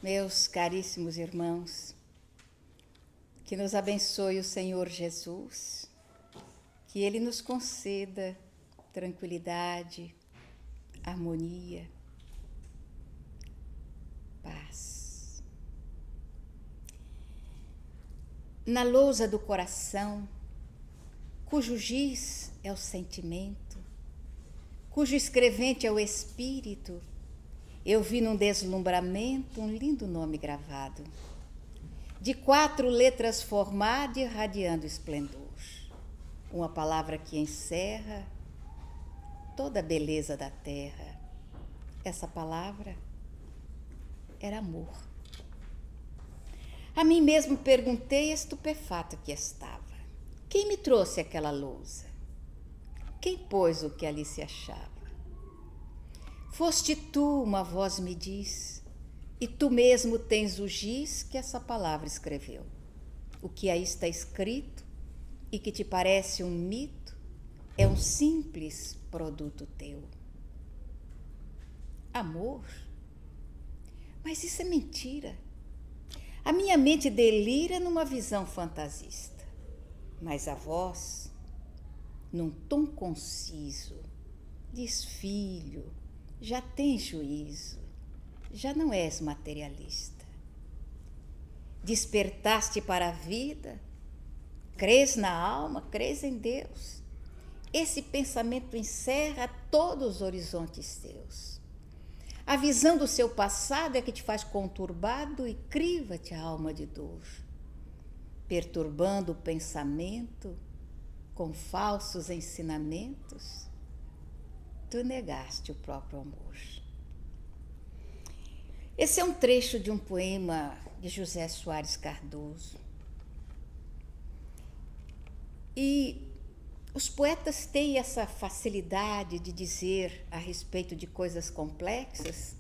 Meus caríssimos irmãos, que nos abençoe o Senhor Jesus, que Ele nos conceda tranquilidade, harmonia, paz. Na lousa do coração, cujo giz é o sentimento, cujo escrevente é o espírito, eu vi num deslumbramento um lindo nome gravado, de 4 letras formado e irradiando esplendor. Uma palavra que encerra toda a beleza da terra. Essa palavra era amor. A mim mesmo perguntei, estupefato que estava: quem me trouxe aquela lousa? Quem pôs o que ali se achava? Foste tu, uma voz me diz, e tu mesmo tens o giz que essa palavra escreveu. O que aí está escrito e que te parece um mito é um simples produto teu. Amor? Mas isso é mentira. A minha mente delira numa visão fantasista, mas a voz, num tom conciso, diz: filho, já tens juízo, já não és materialista. Despertaste para a vida, crês na alma, crês em Deus. Esse pensamento encerra todos os horizontes teus. A visão do seu passado é que te faz conturbado e criva-te a alma de dor, perturbando o pensamento com falsos ensinamentos. Tu negaste o próprio amor. Esse é um trecho de um poema de José Soares Cardoso. E os poetas têm essa facilidade de dizer a respeito de coisas complexas,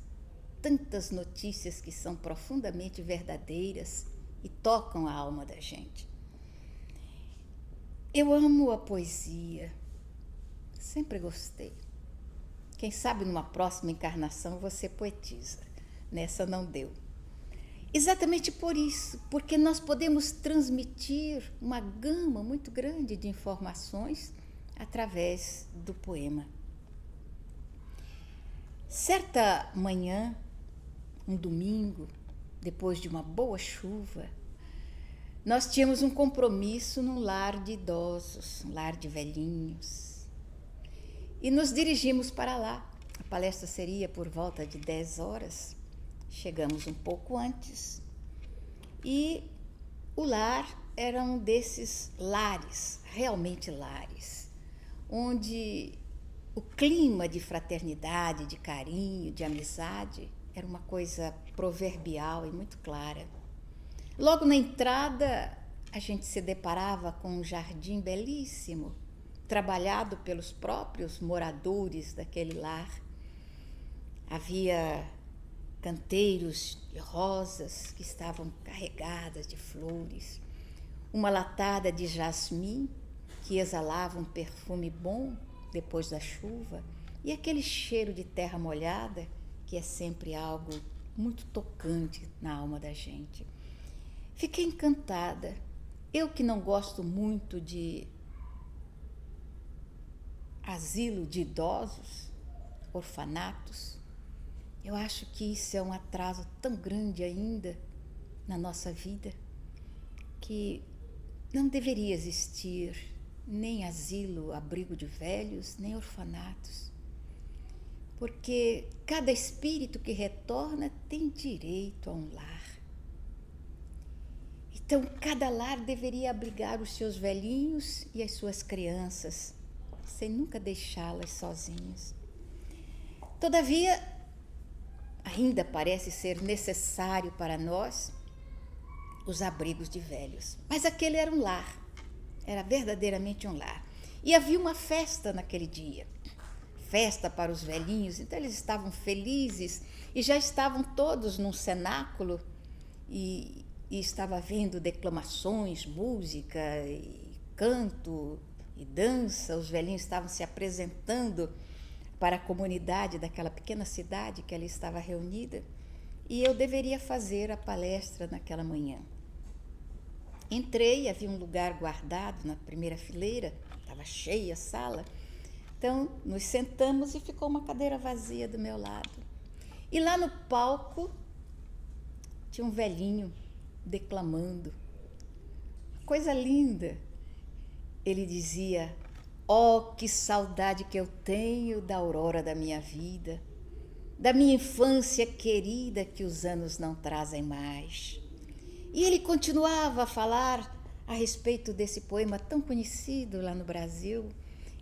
tantas notícias que são profundamente verdadeiras e tocam a alma da gente. Eu amo a poesia, sempre gostei. Quem sabe numa próxima encarnação você poetiza. Nessa não deu. Exatamente por isso, porque nós podemos transmitir uma gama muito grande de informações através do poema. Certa manhã, um domingo, depois de uma boa chuva, nós tínhamos um compromisso num lar de idosos, um lar de velhinhos. E nos dirigimos para lá. A palestra seria por volta de 10 horas. Chegamos um pouco antes. E o lar era um desses lares, realmente lares, onde o clima de fraternidade, de carinho, de amizade, era uma coisa proverbial e muito clara. Logo na entrada, a gente se deparava com um jardim belíssimo, trabalhado pelos próprios moradores daquele lar. Havia canteiros de rosas que estavam carregadas de flores, uma latada de jasmim que exalava um perfume bom depois da chuva, e aquele cheiro de terra molhada que é sempre algo muito tocante na alma da gente. Fiquei encantada. Eu que não gosto muito de asilo de idosos, orfanatos, eu acho que isso é um atraso tão grande ainda na nossa vida, que não deveria existir nem asilo, abrigo de velhos, nem orfanatos, porque cada espírito que retorna tem direito a um lar. Então, cada lar deveria abrigar os seus velhinhos e as suas crianças, sem nunca deixá-las sozinhas. Todavia, ainda parece ser necessário para nós os abrigos de velhos. Mas aquele era um lar, era verdadeiramente um lar. E havia uma festa naquele dia, festa para os velhinhos, então eles estavam felizes e já estavam todos num cenáculo e estava havendo declamações, música e canto e dança. Os velhinhos estavam se apresentando para a comunidade daquela pequena cidade que ali estava reunida. e eu deveria fazer a palestra naquela manhã. Entrei, havia um lugar guardado na primeira fileira, estava cheia a sala. Então, nos sentamos e ficou uma cadeira vazia do meu lado. E lá no palco tinha um velhinho declamando. Coisa linda. Ele dizia: "Oh, que saudade que eu tenho da aurora da minha vida, da minha infância querida que os anos não trazem mais." E ele continuava a falar a respeito desse poema tão conhecido lá no Brasil.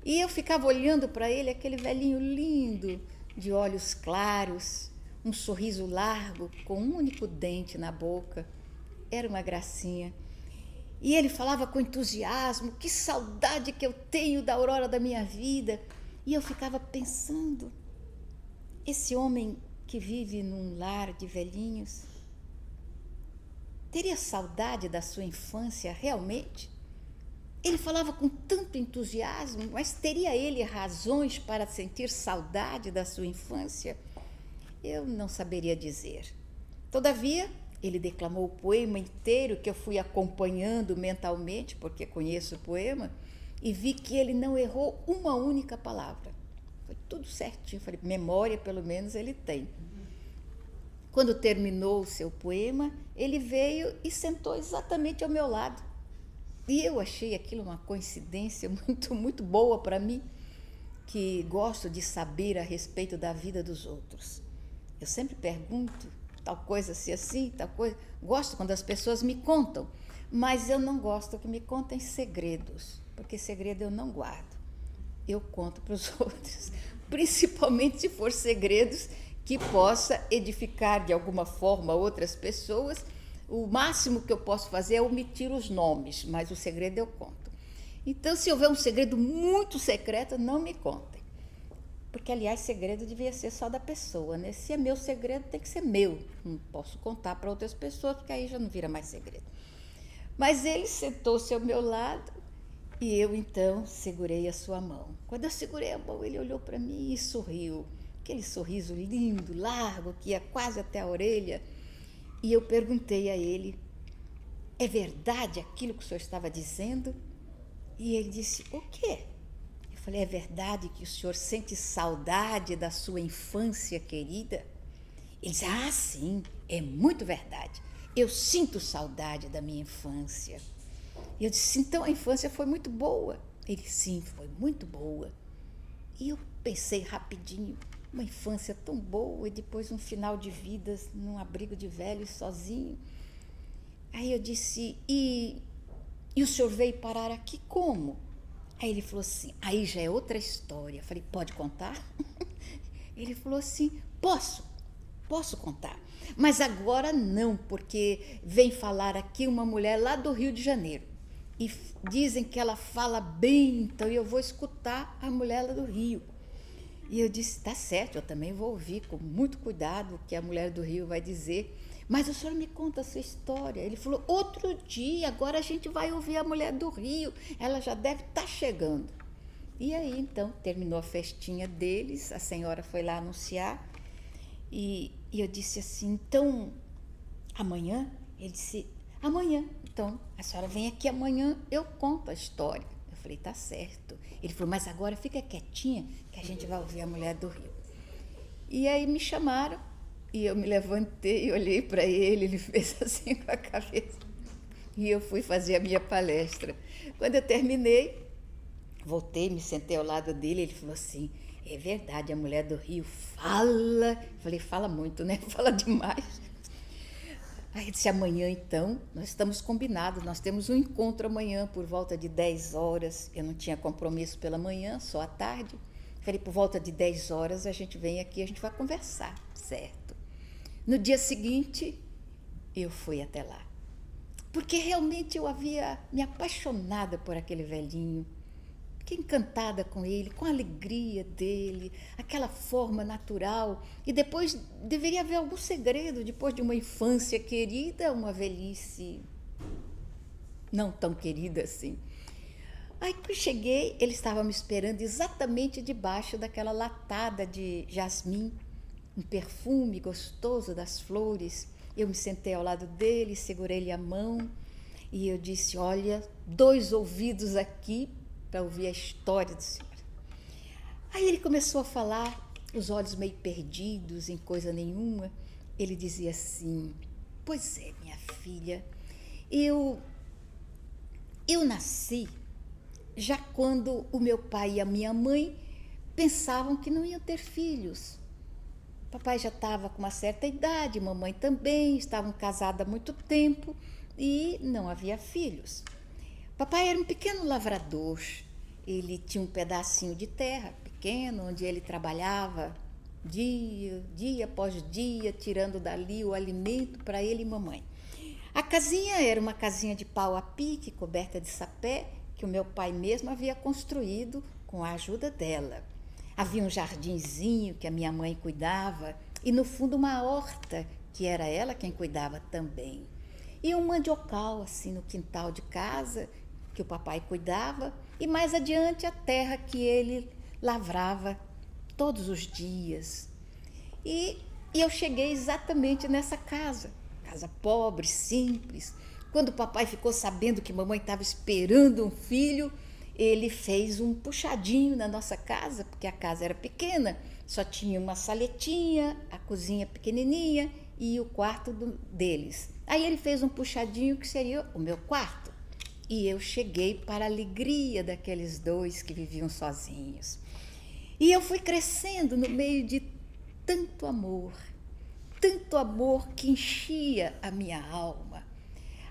E eu ficava olhando para ele, aquele velhinho lindo, de olhos claros, um sorriso largo, com um único dente na boca. Era uma gracinha. E ele falava com entusiasmo: "Que saudade que eu tenho da aurora da minha vida." E eu ficava pensando, esse homem que vive num lar de velhinhos, teria saudade da sua infância realmente? Ele falava com tanto entusiasmo, mas teria ele razões para sentir saudade da sua infância? Eu não saberia dizer. Todavia, ele declamou o poema inteiro, que eu fui acompanhando mentalmente, porque conheço o poema, e vi que ele não errou uma única palavra. Foi tudo certinho. Falei, memória pelo menos ele tem. Quando terminou o seu poema, ele veio e sentou exatamente ao meu lado. E eu achei aquilo uma coincidência muito boa para mim, que gosto de saber a respeito da vida dos outros. Eu sempre pergunto, tal coisa se assim, tal coisa. Gosto quando as pessoas me contam, mas eu não gosto que me contem segredos, porque segredo eu não guardo. Eu conto para os outros, principalmente se for segredos que possa edificar de alguma forma outras pessoas. O máximo que eu posso fazer é omitir os nomes, mas o segredo eu conto. Então, se houver um segredo muito secreto, não me contem. Porque, aliás, segredo devia ser só da pessoa, né? Se é meu segredo, tem que ser meu. Não posso contar para outras pessoas, porque aí já não vira mais segredo. Mas ele sentou-se ao meu lado e eu, então, segurei a sua mão. Quando eu segurei a mão, ele olhou para mim e sorriu. Aquele sorriso lindo, largo, que ia quase até a orelha. E eu perguntei a ele: "É verdade aquilo que o senhor estava dizendo?" E ele disse: "O quê?" Eu falei: "É verdade que o senhor sente saudade da sua infância querida?" Ele disse: "Ah, sim, é muito verdade. Eu sinto saudade da minha infância." E eu disse: "Então a infância foi muito boa?" Ele: "Sim, foi muito boa." E eu pensei rapidinho, uma infância tão boa e depois um final de vida num abrigo de velhos sozinho. Aí eu disse: e o senhor veio parar aqui como?" Aí ele falou assim: "Aí já é outra história." Eu falei: "Pode contar?" Ele falou assim: Posso contar, mas agora não, porque vem falar aqui uma mulher lá do Rio de Janeiro e dizem que ela fala bem, então eu vou escutar a mulher lá do Rio." E eu disse: "Tá certo, eu também vou ouvir com muito cuidado o que a mulher do Rio vai dizer, mas o senhor me conta a sua história." Ele falou: "Outro dia, agora a gente vai ouvir a mulher do Rio, ela já deve estar chegando." E aí, então, terminou a festinha deles, a senhora foi lá anunciar, e eu disse assim: "Então, amanhã?" Ele disse: "Amanhã, então, a senhora vem aqui amanhã, eu conto a história." Eu falei: "Tá certo." Ele falou: "Mas agora fica quietinha, que a gente vai ouvir a mulher do Rio." E aí me chamaram, e eu me levantei, olhei para ele fez assim com a cabeça, e eu fui fazer a minha palestra. Quando eu terminei, voltei, me sentei ao lado dele, ele falou assim: "É verdade, a mulher do Rio fala." Eu falei: "Fala muito, né? Fala demais." Aí ele disse: "Amanhã, então, nós estamos combinados, nós temos um encontro amanhã por volta de 10 horas. Eu não tinha compromisso pela manhã, só à tarde. Falei: "Por volta de 10 horas a gente vem aqui, a gente vai conversar." Certo. No dia seguinte, eu fui até lá, porque realmente eu havia me apaixonado por aquele velhinho. Fiquei encantada com ele, com a alegria dele, aquela forma natural. E depois deveria haver algum segredo, depois de uma infância querida, uma velhice não tão querida assim. Aí que eu cheguei, ele estava me esperando exatamente debaixo daquela latada de jasmim um perfume gostoso das flores. Eu me sentei ao lado dele, segurei-lhe a mão e eu disse: olha, 2 ouvidos aqui para ouvir a história do senhor. Aí ele começou a falar, os olhos meio perdidos em coisa nenhuma. Ele dizia assim: pois é, minha filha, eu nasci já quando o meu pai e a minha mãe pensavam que não iam ter filhos. Papai já estava com uma certa idade, mamãe também, estavam casados há muito tempo e não havia filhos. Papai era um pequeno lavrador, ele tinha um pedacinho de terra pequeno, onde ele trabalhava dia após dia, tirando dali o alimento para ele e mamãe. A casinha era uma casinha de pau a pique, coberta de sapé, que o meu pai mesmo havia construído com a ajuda dela. Havia um jardinzinho que a minha mãe cuidava e no fundo uma horta que era ela quem cuidava também. E um mandiocal assim no quintal de casa que o papai cuidava e mais adiante a terra que ele lavrava todos os dias. E eu cheguei exatamente nessa casa pobre, simples. Quando o papai ficou sabendo que mamãe estava esperando um filho, ele fez um puxadinho na nossa casa, porque a casa era pequena, só tinha uma saletinha, a cozinha pequenininha e o quarto deles. Aí ele fez um puxadinho que seria o meu quarto. E eu cheguei para a alegria daqueles 2 que viviam sozinhos. E eu fui crescendo no meio de tanto amor que enchia a minha alma.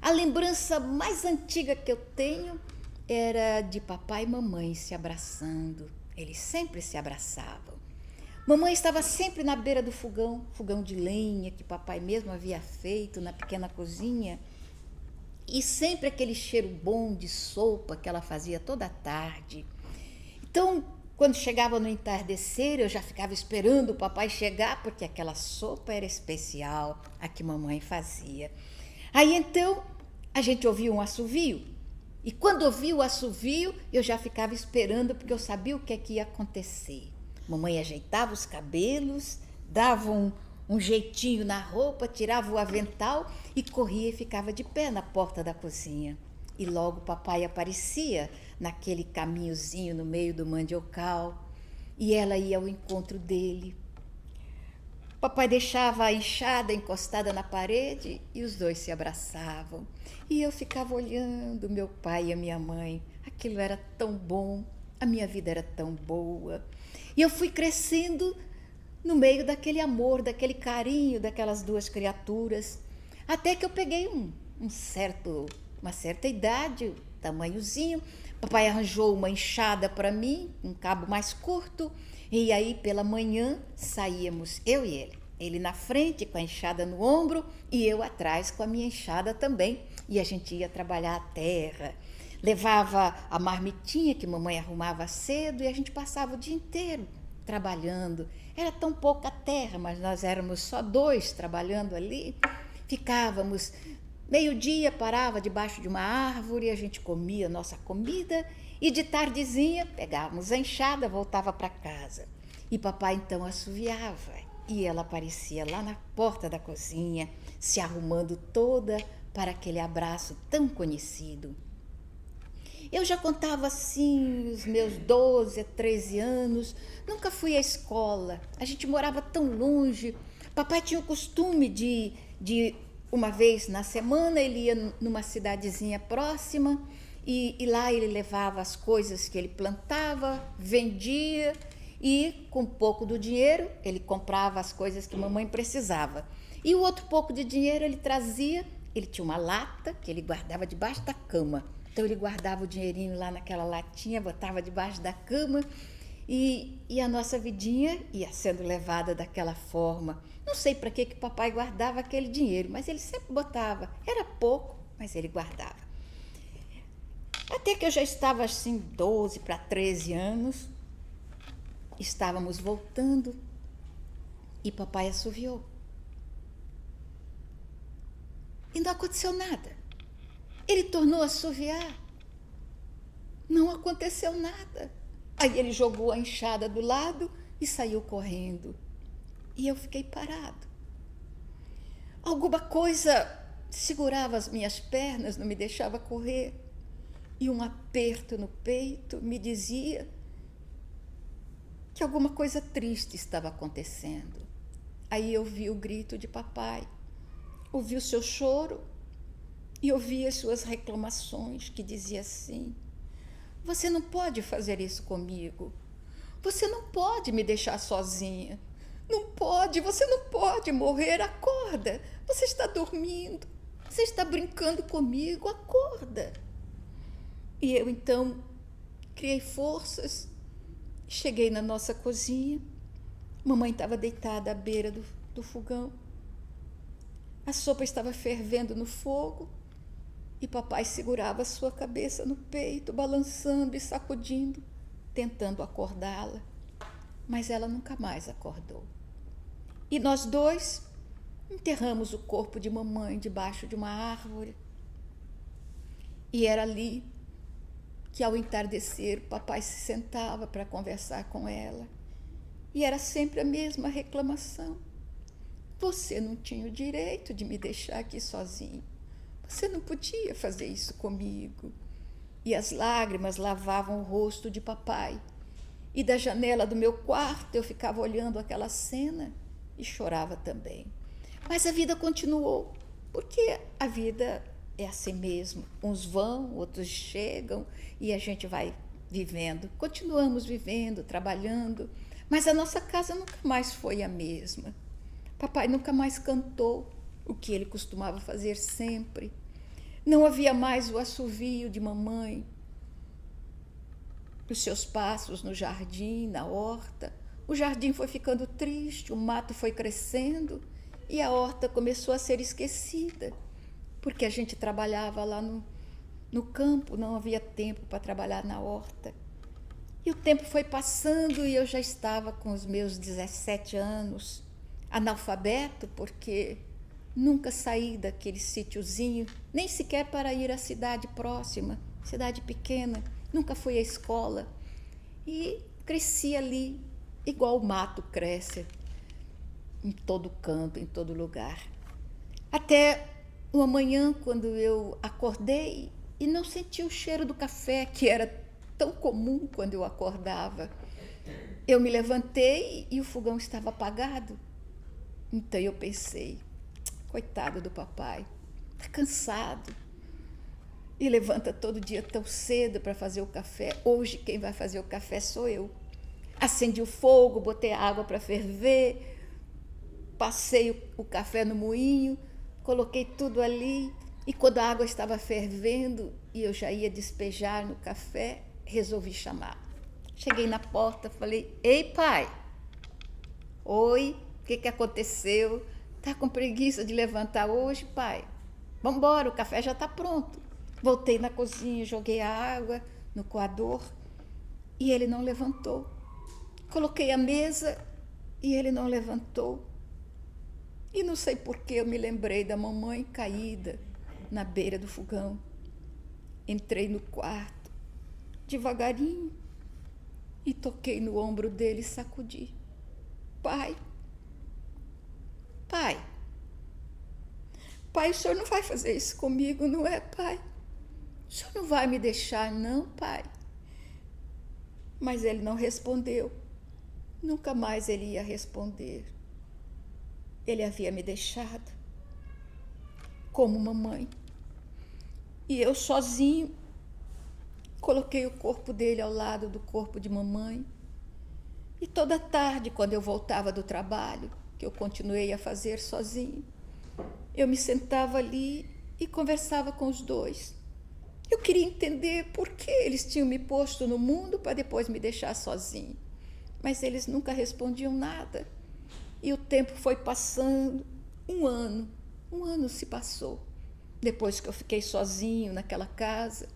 A lembrança mais antiga que eu tenho era de papai e mamãe se abraçando. Eles sempre se abraçavam. Mamãe estava sempre na beira do fogão de lenha que papai mesmo havia feito na pequena cozinha. E sempre aquele cheiro bom de sopa que ela fazia toda a tarde. Então, quando chegava no entardecer, eu já ficava esperando o papai chegar, porque aquela sopa era especial, a que mamãe fazia. Aí então, a gente ouvia um assovio. E quando ouvia o assovio, eu já ficava esperando, porque eu sabia o que é que ia acontecer. Mamãe ajeitava os cabelos, dava um jeitinho na roupa, tirava o avental e corria e ficava de pé na porta da cozinha. E logo papai aparecia naquele caminhozinho no meio do mandiocal e ela ia ao encontro dele. Papai deixava a enxada encostada na parede e os 2 se abraçavam. E eu ficava olhando meu pai e a minha mãe. Aquilo era tão bom, a minha vida era tão boa. E eu fui crescendo no meio daquele amor, daquele carinho daquelas 2 criaturas, até que eu peguei uma certa idade, tamanhozinho. Papai arranjou uma enxada para mim, um cabo mais curto, e aí pela manhã saíamos, eu e ele. Ele na frente com a enxada no ombro e eu atrás com a minha enxada também. E a gente ia trabalhar a terra. Levava a marmitinha que mamãe arrumava cedo e a gente passava o dia inteiro trabalhando. Era tão pouca terra, mas nós éramos só 2 trabalhando ali. Ficávamos, meio-dia parava debaixo de uma árvore, a gente comia nossa comida e de tardezinha pegávamos a enxada, voltava para casa. E papai então assoviava e ela aparecia lá na porta da cozinha, se arrumando toda para aquele abraço tão conhecido. Eu já contava assim os meus 12 a 13 anos, nunca fui à escola, a gente morava tão longe. Papai tinha o costume de uma vez na semana, ele ia numa cidadezinha próxima e lá ele levava as coisas que ele plantava, vendia e com pouco do dinheiro ele comprava as coisas que mamãe precisava. E o outro pouco de dinheiro ele trazia, ele tinha uma lata que ele guardava debaixo da cama. Então ele guardava o dinheirinho lá naquela latinha, botava debaixo da cama e a nossa vidinha ia sendo levada daquela forma. Não sei para que papai guardava aquele dinheiro, mas ele sempre botava. Era pouco, mas ele guardava. Até que eu já estava assim, 12 para 13 anos, estávamos voltando e papai assoviou. E não aconteceu nada. Ele tornou a assoviar. Não aconteceu nada. Aí ele jogou a enxada do lado e saiu correndo. e eu fiquei parado. Alguma coisa segurava as minhas pernas, não me deixava correr, e um aperto no peito me dizia que alguma coisa triste estava acontecendo. Aí eu vi o grito de papai, ouvi o seu choro e ouvi as suas reclamações, que dizia assim: você não pode fazer isso comigo, você não pode me deixar sozinha, não pode, você não pode morrer, acorda, você está dormindo, você está brincando comigo, acorda. E eu então criei forças, cheguei na nossa cozinha, mamãe estava deitada à beira do fogão, a sopa estava fervendo no fogo e papai segurava a sua cabeça no peito, balançando e sacudindo, tentando acordá-la, mas ela nunca mais acordou. E nós dois enterramos o corpo de mamãe debaixo de uma árvore. E era ali que, ao entardecer, papai se sentava para conversar com ela. E era sempre a mesma reclamação: você não tinha o direito de me deixar aqui sozinho, você não podia fazer isso comigo. E as lágrimas lavavam o rosto de papai. E da janela do meu quarto eu ficava olhando aquela cena e chorava também. Mas a vida continuou, porque a vida é assim mesmo. Uns vão, outros chegam e a gente vai vivendo. Continuamos vivendo, trabalhando, mas a nossa casa nunca mais foi a mesma. Papai nunca mais cantou o que ele costumava fazer sempre. Não havia mais o assovio de mamãe, os seus passos no jardim, na horta. O jardim foi ficando triste, o mato foi crescendo e a horta começou a ser esquecida, porque a gente trabalhava lá no campo, não havia tempo para trabalhar na horta. E o tempo foi passando e eu já estava com os meus 17 anos, analfabeto, porque nunca saí daquele sítiozinho, nem sequer para ir à cidade próxima, cidade pequena, nunca fui à escola. E cresci ali, igual o mato cresce, em todo canto, em todo lugar. Até uma manhã, quando eu acordei e não senti o cheiro do café, que era tão comum quando eu acordava. Eu me levantei e o fogão estava apagado. Então eu pensei: coitado do papai, está cansado e levanta todo dia tão cedo para fazer o café. Hoje quem vai fazer o café sou eu. Acendi o fogo, botei a água para ferver, passei o café no moinho, coloquei tudo ali, e quando a água estava fervendo e eu já ia despejar no café, resolvi chamar. Cheguei na porta, falei: ei, pai. Oi, o que aconteceu? Tá com preguiça de levantar hoje, pai? Vamos embora, o café já está pronto. Voltei na cozinha, joguei a água no coador e ele não levantou. Coloquei a mesa e ele não levantou. E não sei por que eu me lembrei da mamãe caída na beira do fogão. Entrei no quarto, devagarinho, e toquei no ombro dele e sacudi. Pai, pai, pai, o senhor não vai fazer isso comigo, não é, pai? O senhor não vai me deixar, não, pai? Mas ele não respondeu. Nunca mais ele ia responder. Ele havia me deixado como mamãe. E eu sozinho coloquei o corpo dele ao lado do corpo de mamãe. E toda tarde, quando eu voltava do trabalho, que eu continuei a fazer sozinho, eu me sentava ali e conversava com os dois. Eu queria entender por que eles tinham me posto no mundo para depois me deixar sozinho. Mas eles nunca respondiam nada. E o tempo foi passando. Um ano se passou. Depois que eu fiquei sozinho naquela casa,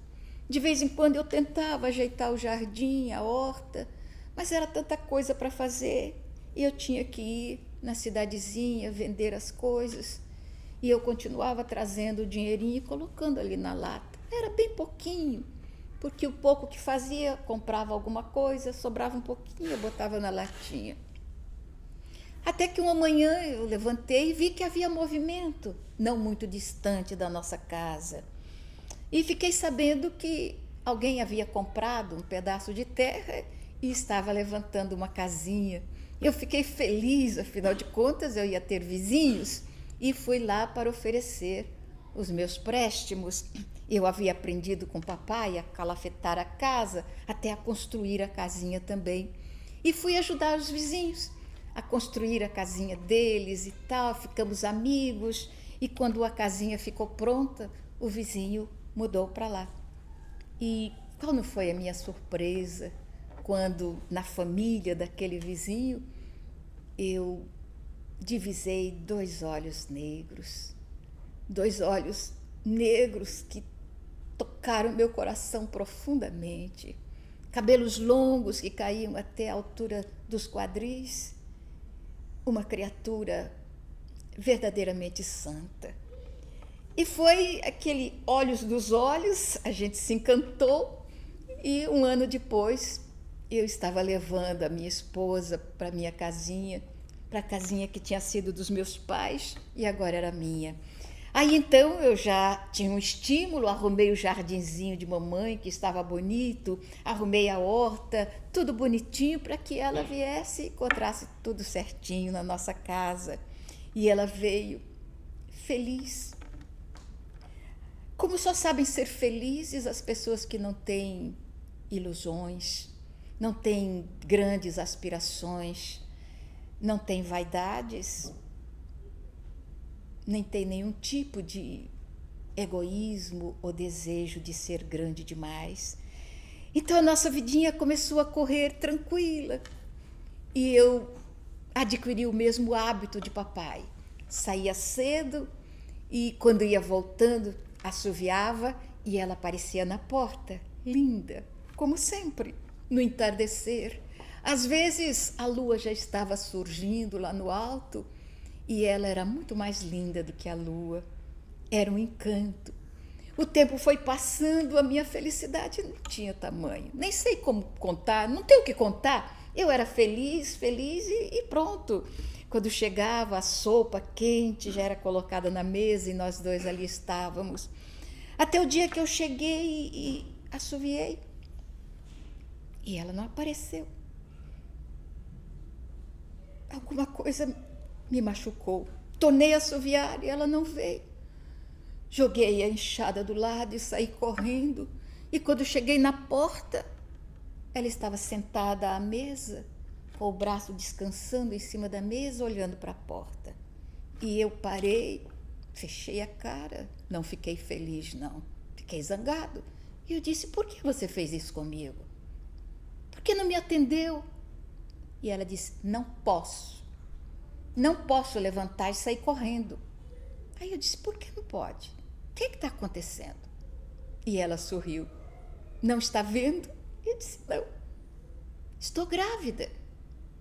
de vez em quando eu tentava ajeitar o jardim, a horta, mas era tanta coisa para fazer e eu tinha que ir na cidadezinha vender as coisas. E eu continuava trazendo o dinheirinho e colocando ali na lata. Era bem pouquinho, porque o pouco que fazia, comprava alguma coisa, sobrava um pouquinho, eu botava na latinha. Até que uma manhã eu levantei e vi que havia movimento, não muito distante da nossa casa. E fiquei sabendo que alguém havia comprado um pedaço de terra e estava levantando uma casinha. Eu fiquei feliz, afinal de contas eu ia ter vizinhos, e fui lá para oferecer os meus préstimos. Eu havia aprendido com o papai a calafetar a casa, até a construir a casinha também. E fui ajudar os vizinhos a construir a casinha deles e tal, ficamos amigos, e quando a casinha ficou pronta, o vizinho mudou para lá. E qual não foi a minha surpresa quando, na família daquele vizinho, eu divisei dois olhos negros que tocaram meu coração profundamente, cabelos longos que caíam até a altura dos quadris, uma criatura verdadeiramente santa. E foi aquele olhos dos olhos, a gente se encantou, e um ano depois eu estava levando a minha esposa para minha casinha, para a casinha que tinha sido dos meus pais e agora era minha. Aí então eu já tinha um estímulo, arrumei o jardinzinho de mamãe que estava bonito, arrumei a horta, tudo bonitinho para que ela viesse e encontrasse tudo certinho na nossa casa. E ela veio feliz. Como só sabem ser felizes as pessoas que não têm ilusões, não têm grandes aspirações, não têm vaidades, nem tem nenhum tipo de egoísmo ou desejo de ser grande demais. Então a nossa vidinha começou a correr tranquila e eu adquiri o mesmo hábito de papai. Saía cedo e quando ia voltando assoviava e ela aparecia na porta, linda, como sempre, no entardecer. Às vezes a lua já estava surgindo lá no alto e ela era muito mais linda do que a lua. Era um encanto. O tempo foi passando, a minha felicidade não tinha tamanho. Nem sei como contar, não tenho o que contar. Eu era feliz e pronto. Quando chegava, a sopa quente já era colocada na mesa e nós dois ali estávamos. Até o dia que eu cheguei e assoviei. E ela não apareceu. Alguma coisa me machucou. Tornei a assoviar e ela não veio. Joguei a enxada do lado e saí correndo. E quando cheguei na porta, ela estava sentada à mesa, com o braço descansando em cima da mesa, olhando para a porta. E eu parei, fechei a cara. Não fiquei feliz, não. Fiquei zangado. E eu disse, por que você fez isso comigo? Por que não me atendeu? E ela disse, não posso. Não posso levantar e sair correndo. Aí eu disse, por que não pode? O que está acontecendo? E ela sorriu. Não está vendo? Eu disse, não. Estou grávida.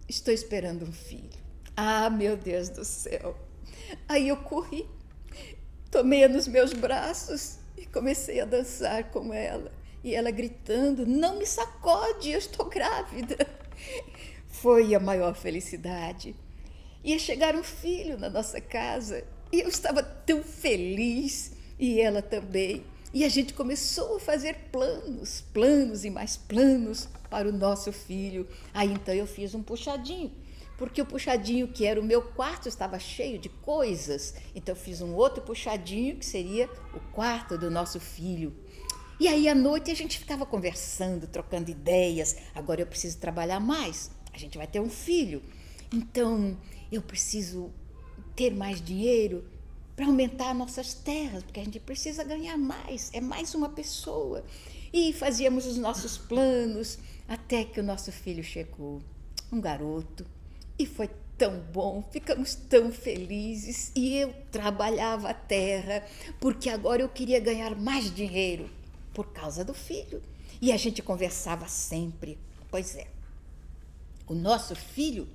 Estou esperando um filho. Ah, meu Deus do céu. Aí eu corri, tomei-a nos meus braços e comecei a dançar com ela. E ela gritando, não me sacode, eu estou grávida. Foi a maior felicidade. Ia chegar um filho na nossa casa e eu estava tão feliz e ela também. E a gente começou a fazer planos e mais planos para o nosso filho. Aí então eu fiz um puxadinho, porque o puxadinho que era o meu quarto estava cheio de coisas. Então eu fiz um outro puxadinho que seria o quarto do nosso filho. E aí à noite a gente ficava conversando, trocando ideias. Agora eu preciso trabalhar mais, a gente vai ter um filho. Então eu preciso ter mais dinheiro para aumentar nossas terras, porque a gente precisa ganhar mais, é mais uma pessoa. E fazíamos os nossos planos, até que o nosso filho chegou, um garoto, e foi tão bom, ficamos tão felizes, e eu trabalhava a terra, porque agora eu queria ganhar mais dinheiro, por causa do filho. E a gente conversava sempre. Pois é, o nosso filho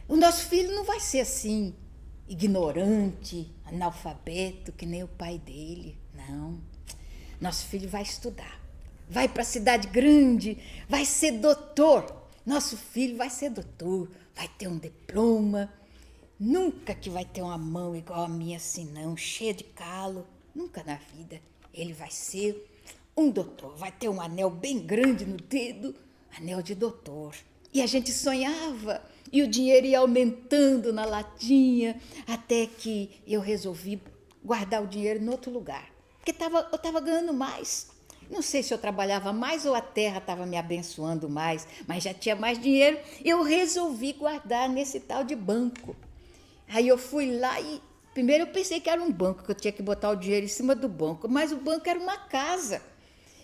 não vai ser assim, ignorante, analfabeto, que nem o pai dele. Não. Nosso filho vai estudar, vai para a cidade grande, vai ser doutor. Nosso filho vai ser doutor, vai ter um diploma. Nunca que vai ter uma mão igual a minha assim, não, cheia de calo. Nunca na vida. Ele vai ser um doutor, vai ter um anel bem grande no dedo, anel de doutor. E a gente sonhava, e o dinheiro ia aumentando na latinha, até que eu resolvi guardar o dinheiro em outro lugar. Porque eu estava ganhando mais. Não sei se eu trabalhava mais ou a terra estava me abençoando mais, mas já tinha mais dinheiro. Eu resolvi guardar nesse tal de banco. Aí eu fui lá e primeiro eu pensei que era um banco, que eu tinha que botar o dinheiro em cima do banco, mas o banco era uma casa.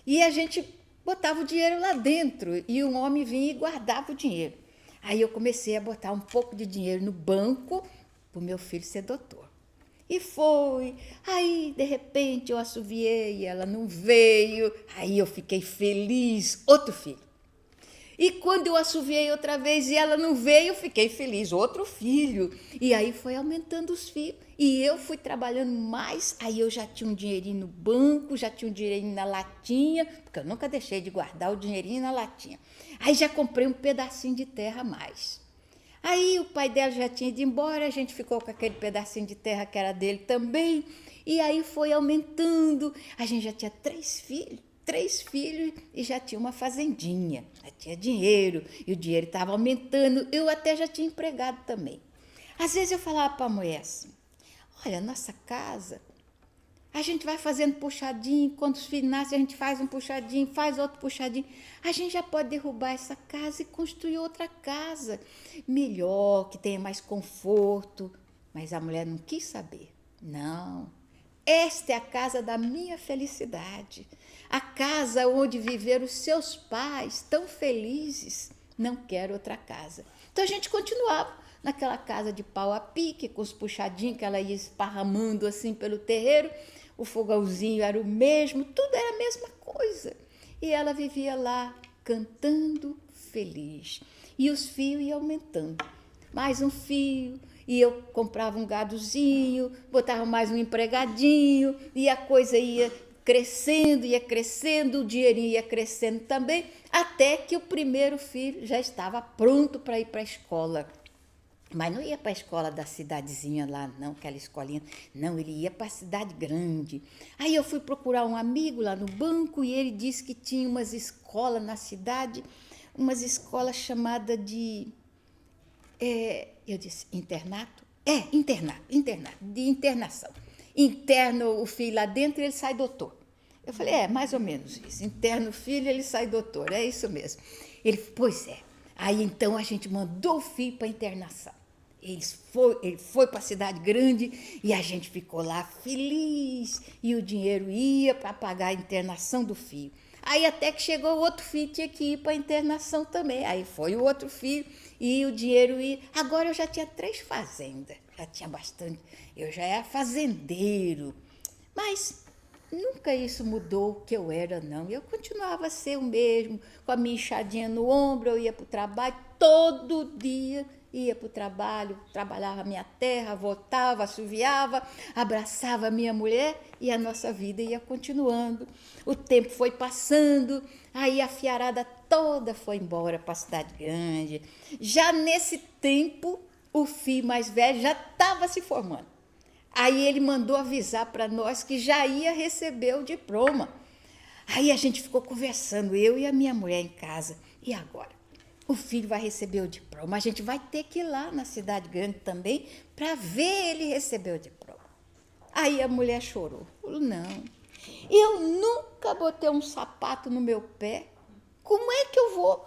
E a gente botava o dinheiro lá dentro e um homem vinha e guardava o dinheiro. Aí eu comecei a botar um pouco de dinheiro no banco para o meu filho ser doutor. E foi. Aí, de repente, eu assoviei, ela não veio. Aí eu fiquei feliz. Outro filho. E quando eu assoviei outra vez e ela não veio, eu fiquei feliz. Outro filho. E aí foi aumentando os filhos. E eu fui trabalhando mais. Aí eu já tinha um dinheirinho no banco, já tinha um dinheirinho na latinha, porque eu nunca deixei de guardar o dinheirinho na latinha. Aí já comprei um pedacinho de terra a mais. Aí o pai dela já tinha ido embora, a gente ficou com aquele pedacinho de terra que era dele também. E aí foi aumentando. A gente já tinha três filhos e já tinha uma fazendinha. Já tinha dinheiro e o dinheiro estava aumentando. Eu até já tinha empregado também. Às vezes eu falava para a mulher assim, olha, nossa casa, a gente vai fazendo puxadinho, quando os filhos nascem a gente faz um puxadinho, faz outro puxadinho. A gente já pode derrubar essa casa e construir outra casa melhor, que tenha mais conforto. Mas a mulher não quis saber. Não, esta é a casa da minha felicidade, a casa onde viveram os seus pais tão felizes. Não quero outra casa. Então a gente continuava naquela casa de pau a pique, com os puxadinhos que ela ia esparramando assim pelo terreiro. O fogãozinho era o mesmo, tudo era a mesma coisa. E ela vivia lá cantando feliz. E os fios iam aumentando. Mais um fio, e eu comprava um gadozinho, botava mais um empregadinho, e a coisa ia crescendo, o dinheirinho ia crescendo também, até que o primeiro filho já estava pronto para ir para a escola. Mas não ia para a escola da cidadezinha lá, não, aquela escolinha. Não, ele ia para a cidade grande. Aí eu fui procurar um amigo lá no banco e ele disse que tinha umas escolas na cidade, umas escolas chamadas de... eu disse, internato? Internato, de internação. Interna o filho lá dentro e ele sai doutor. Eu falei, mais ou menos isso. Interna o filho e ele sai doutor, é isso mesmo. Ele, pois é. Aí então a gente mandou o filho para internação. Ele foi para a cidade grande e a gente ficou lá feliz. E o dinheiro ia para pagar a internação do filho. Aí até que chegou o outro filho, tinha que ir para a internação também. Aí foi o outro filho e o dinheiro ia. Agora eu já tinha 3 fazendas, já tinha bastante. Eu já era fazendeiro. Mas nunca isso mudou o que eu era, não. Eu continuava a ser o mesmo, com a minha enxadinha no ombro, eu ia para o trabalho todo dia. Ia para o trabalho, trabalhava a minha terra, voltava, assoviava, abraçava a minha mulher e a nossa vida ia continuando. O tempo foi passando, aí a fiarada toda foi embora para a cidade grande. Já nesse tempo, o filho mais velho já estava se formando. Aí ele mandou avisar para nós que já ia receber o diploma. Aí a gente ficou conversando, eu e a minha mulher em casa. E agora? O filho vai receber o diploma. A gente vai ter que ir lá na cidade grande também para ver ele receber o diploma. Aí a mulher chorou. Falou, não, eu nunca botei um sapato no meu pé. Como é que eu vou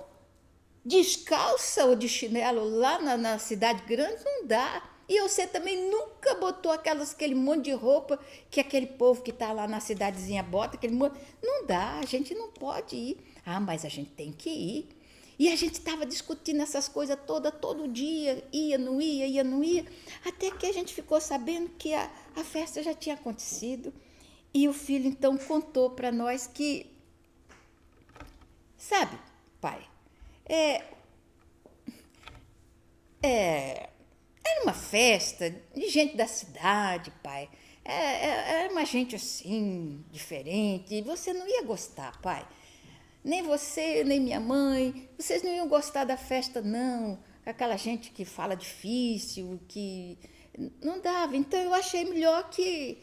descalça ou de chinelo lá na cidade grande? Não dá. E você também nunca botou aquele monte de roupa que aquele povo que está lá na cidadezinha bota, aquele monte. Não dá, a gente não pode ir. Mas a gente tem que ir. E a gente estava discutindo essas coisas todo dia, ia, não ia, até que a gente ficou sabendo que a festa já tinha acontecido. E o filho, então, contou para nós que, sabe, pai, era uma festa de gente da cidade, pai. Era uma gente assim, diferente, e você não ia gostar, pai. Nem você, nem minha mãe, vocês não iam gostar da festa, não. aquela gente que fala difícil, que não dava. Então eu achei melhor que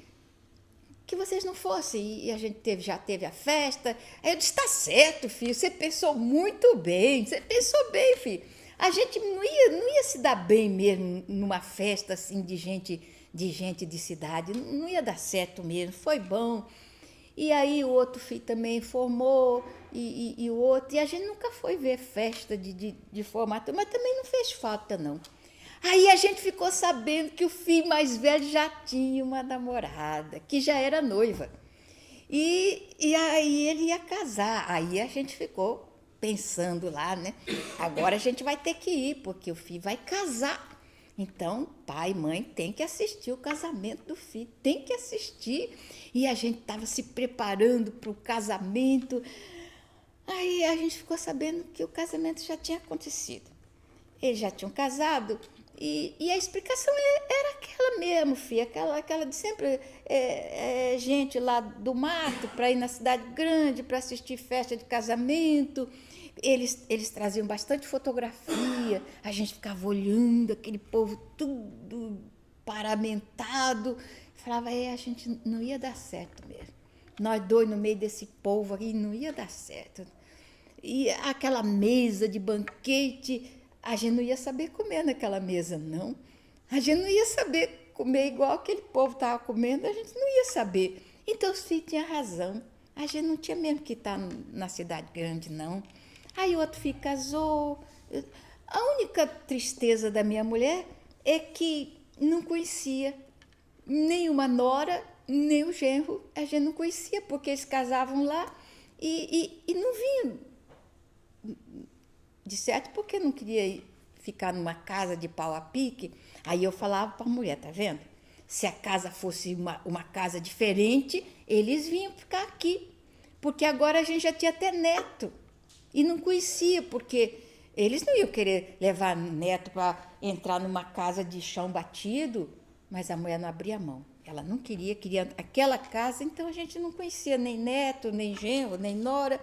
vocês não fossem. E a gente já teve a festa. Aí eu disse, tá certo, filho, você pensou muito bem, você pensou bem, filho. A gente não ia se dar bem mesmo numa festa assim de cidade, não ia dar certo mesmo, foi bom. E aí o outro filho também formou, e o outro, e a gente nunca foi ver festa de formatura, mas também não fez falta, não. Aí a gente ficou sabendo que o filho mais velho já tinha uma namorada, que já era noiva. E aí ele ia casar. Aí a gente ficou pensando lá, né? Agora a gente vai ter que ir, porque o filho vai casar. Então, pai e mãe tem que assistir o casamento do filho, tem que assistir. E a gente estava se preparando para o casamento. Aí a gente ficou sabendo que o casamento já tinha acontecido. Eles já tinham casado e a explicação era aquela mesmo, filha, aquela de sempre, gente lá do mato para ir na cidade grande para assistir festa de casamento. Eles traziam bastante fotografia, a gente ficava olhando aquele povo tudo paramentado. Falava, a gente não ia dar certo mesmo. Nós dois no meio desse povo aí não ia dar certo. E aquela mesa de banquete, a gente não ia saber comer naquela mesa, não. A gente não ia saber comer igual aquele povo estava comendo, a gente não ia saber. Então, os filhos tinham razão. A gente não tinha mesmo que estar na cidade grande, não. Aí o outro filho casou. A única tristeza da minha mulher é que não conhecia nem uma nora, nem o genro. A gente não conhecia, porque eles casavam lá e não vinham de certo porque não queria ficar numa casa de pau a pique. Aí eu falava para a mulher, tá vendo? Se a casa fosse uma casa diferente, eles vinham ficar aqui. Porque agora a gente já tinha até neto. E não conhecia, porque eles não iam querer levar neto para entrar numa casa de chão batido. Mas a mulher não abria mão. Ela não queria aquela casa, então a gente não conhecia nem neto, nem genro, nem nora.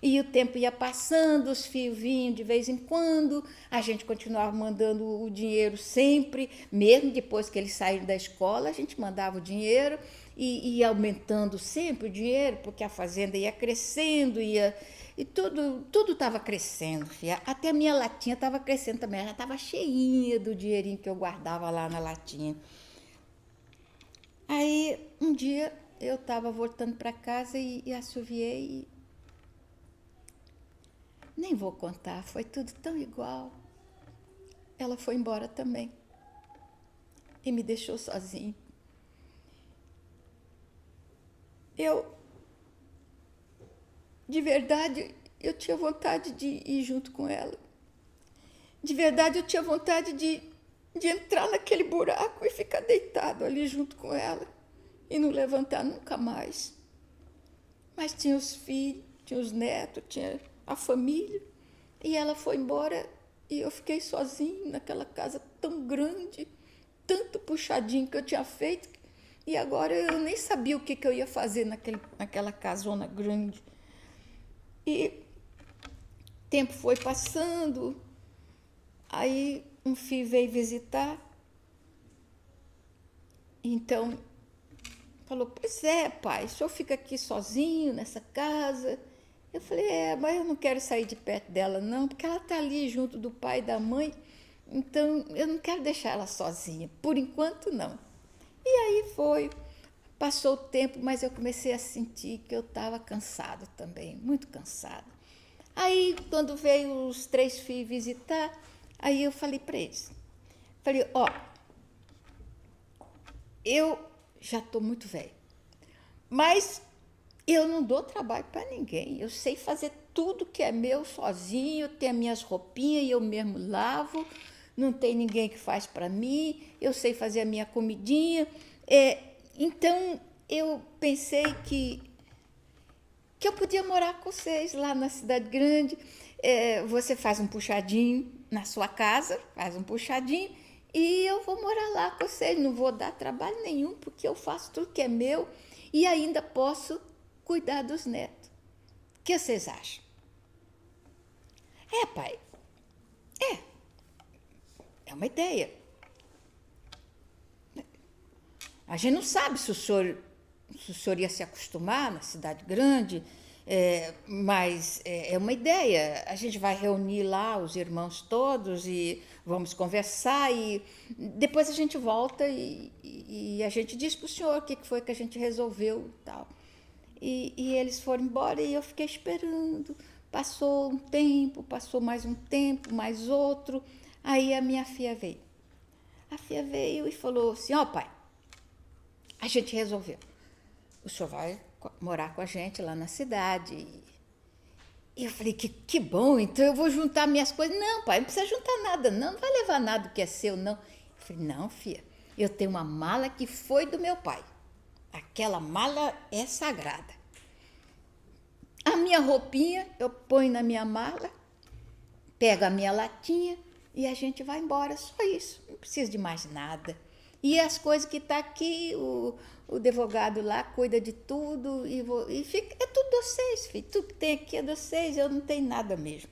E o tempo ia passando, os filhos vinham de vez em quando, a gente continuava mandando o dinheiro sempre, mesmo depois que eles saíram da escola, a gente mandava o dinheiro e ia aumentando sempre o dinheiro, porque a fazenda ia crescendo, e tudo estava crescendo, filha. Até a minha latinha estava crescendo também, ela estava cheinha do dinheirinho que eu guardava lá na latinha. Aí, um dia, eu estava voltando para casa e assoviei. Nem vou contar, foi tudo tão igual. Ela foi embora também e me deixou sozinho. De verdade, eu tinha vontade de ir junto com ela. De verdade, eu tinha vontade de entrar naquele buraco e ficar deitado ali junto com ela e não levantar nunca mais. Mas tinha os filhos, tinha os netos, tinha a família, e ela foi embora e eu fiquei sozinha naquela casa tão grande, tanto puxadinho que eu tinha feito, e agora eu nem sabia o que eu ia fazer naquela casona grande. E o tempo foi passando, aí um filho veio visitar, então falou, pois é, pai, o senhor fica aqui sozinho nessa casa? Eu falei, mas eu não quero sair de perto dela, não, porque ela está ali junto do pai e da mãe, então eu não quero deixar ela sozinha, por enquanto não. E aí passou o tempo, mas eu comecei a sentir que eu estava cansada também, muito cansada. Aí, quando veio os 3 filhos visitar, aí eu falei para eles, falei, eu já estou muito velha, mas eu não dou trabalho para ninguém. Eu sei fazer tudo que é meu sozinho, tenho as minhas roupinhas e eu mesmo lavo, não tem ninguém que faz para mim, eu sei fazer a minha comidinha. Então, eu pensei que eu podia morar com vocês lá na cidade grande. Você faz um puxadinho na sua casa, faz um puxadinho, e eu vou morar lá com vocês. Não vou dar trabalho nenhum, porque eu faço tudo que é meu e ainda posso cuidar dos netos. O que vocês acham? Pai. uma ideia. A gente não sabe se o senhor ia se acostumar na cidade grande, mas é uma ideia. A gente vai reunir lá os irmãos todos e vamos conversar e depois a gente volta e a gente diz para o senhor o que foi que a gente resolveu e tal. E eles foram embora e eu fiquei esperando. Passou um tempo, passou mais um tempo, mais outro. Aí a minha filha veio. A filha veio e falou assim, ó pai, a gente resolveu. O senhor vai morar com a gente lá na cidade. E eu falei, que bom, então eu vou juntar minhas coisas. Não, pai, não precisa juntar nada, não vai levar nada que é seu, não. Eu falei, não, filha, eu tenho uma mala que foi do meu pai. Aquela mala é sagrada. A minha roupinha eu ponho na minha mala, pego a minha latinha e a gente vai embora, só isso, não precisa de mais nada. E as coisas que tá aqui, o advogado lá cuida de tudo e fica, é tudo de vocês, filho, tudo que tem aqui é de vocês, eu não tenho nada mesmo.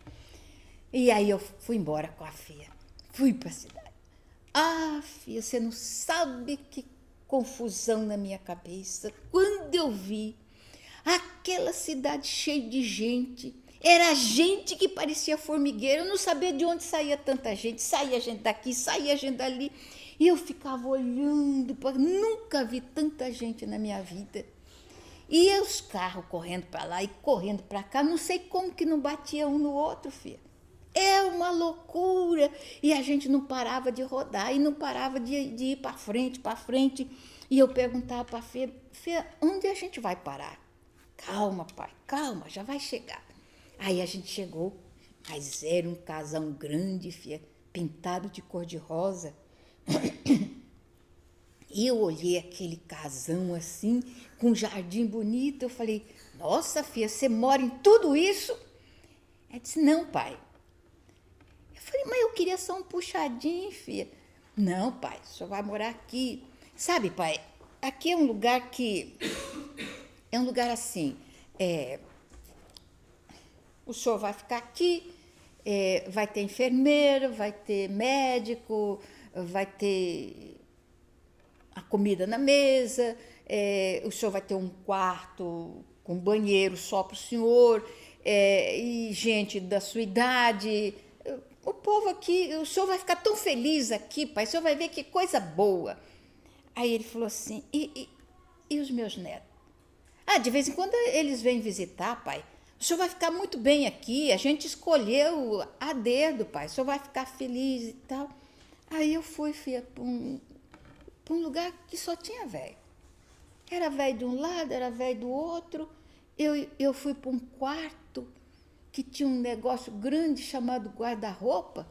E aí eu fui embora com a filha, fui para a cidade. Ah, filha, você não sabe que confusão na minha cabeça. Quando eu vi aquela cidade cheia de gente, era gente que parecia formigueiro, eu não sabia de onde saía tanta gente, saía gente daqui, saía gente dali, e eu ficava olhando, nunca vi tanta gente na minha vida. E os carros correndo para lá e correndo para cá, não sei como que não batia um no outro, filha. É uma loucura. E a gente não parava de rodar e não parava de ir para frente. E eu perguntava para a Fê, onde a gente vai parar? Calma, pai, calma, já vai chegar. Aí a gente chegou, mas era um casão grande, filha, pintado de cor-de-rosa. E eu olhei aquele casão assim, com um jardim bonito, eu falei, nossa, filha, você mora em tudo isso? Ela disse, não, pai. Eu falei, mas eu queria só um puxadinho, filha. Não, pai, o senhor vai morar aqui. Sabe, pai, aqui é um lugar que... É um lugar assim, o senhor vai ficar aqui, vai ter enfermeiro, vai ter médico, vai ter a comida na mesa, o senhor vai ter um quarto com banheiro só para o senhor, e gente da sua idade. O povo aqui, o senhor vai ficar tão feliz aqui, pai, o senhor vai ver que coisa boa. Aí ele falou assim, e os meus netos? Ah, de vez em quando eles vêm visitar, pai. O senhor vai ficar muito bem aqui, a gente escolheu a dedo, pai, o senhor vai ficar feliz e tal. Aí eu fui, filha, para um lugar que só tinha velho. Era velho de um lado, era velho do outro. Eu fui para um quarto que tinha um negócio grande chamado guarda-roupa,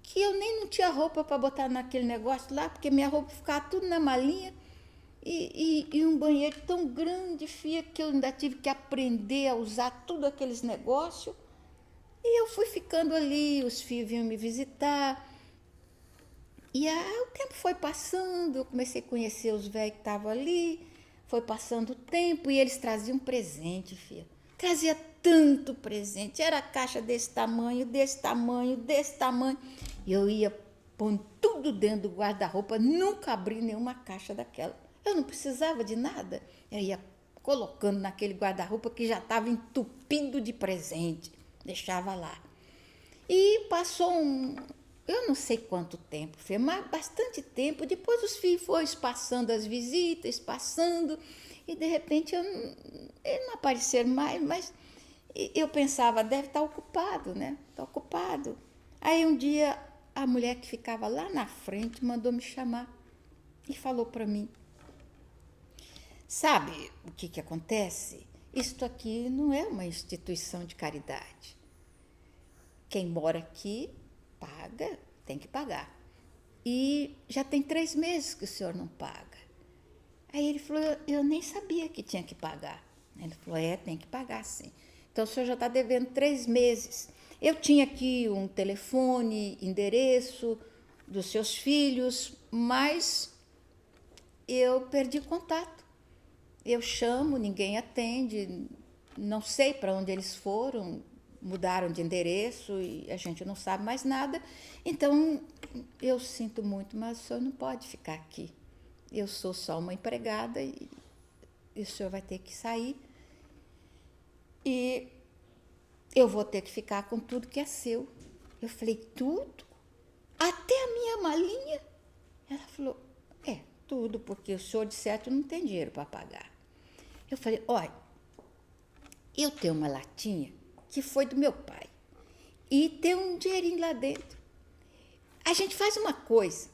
que eu nem não tinha roupa para botar naquele negócio lá, porque minha roupa ficava tudo na malinha. E um banheiro tão grande, filha, que eu ainda tive que aprender a usar tudo aqueles negócios. E eu fui ficando ali, os filhos vinham me visitar. E aí o tempo foi passando, eu comecei a conhecer os velhos que estavam ali, foi passando o tempo e eles traziam presente, filha. Trazia tanto presente, era caixa desse tamanho, desse tamanho, desse tamanho. E eu ia pondo tudo dentro do guarda-roupa, nunca abri nenhuma caixa daquela. Eu não precisava de nada, eu ia colocando naquele guarda-roupa que já estava entupido de presente, deixava lá. E passou eu não sei quanto tempo, mas bastante tempo. Depois os filhos foram passando as visitas, passando, e de repente eles não apareceram mais, mas eu pensava, deve estar ocupado, né? Está ocupado. Aí um dia a mulher que ficava lá na frente mandou me chamar e falou para mim, sabe o que acontece? Isto aqui não é uma instituição de caridade. Quem mora aqui paga, tem que pagar. E já tem 3 meses que o senhor não paga. Aí ele falou, eu nem sabia que tinha que pagar. Ele falou, tem que pagar sim. Então o senhor já está devendo 3 meses. Eu tinha aqui um telefone, endereço dos seus filhos, mas eu perdi contato. Eu chamo, ninguém atende, não sei para onde eles foram, mudaram de endereço e a gente não sabe mais nada. Então, eu sinto muito, mas o senhor não pode ficar aqui. Eu sou só uma empregada e o senhor vai ter que sair. E eu vou ter que ficar com tudo que é seu. Eu falei, tudo? Até a minha malinha? Ela falou, tudo, porque o senhor de certo não tem dinheiro para pagar. Eu falei, olha, eu tenho uma latinha que foi do meu pai e tem um dinheirinho lá dentro. A gente faz uma coisa,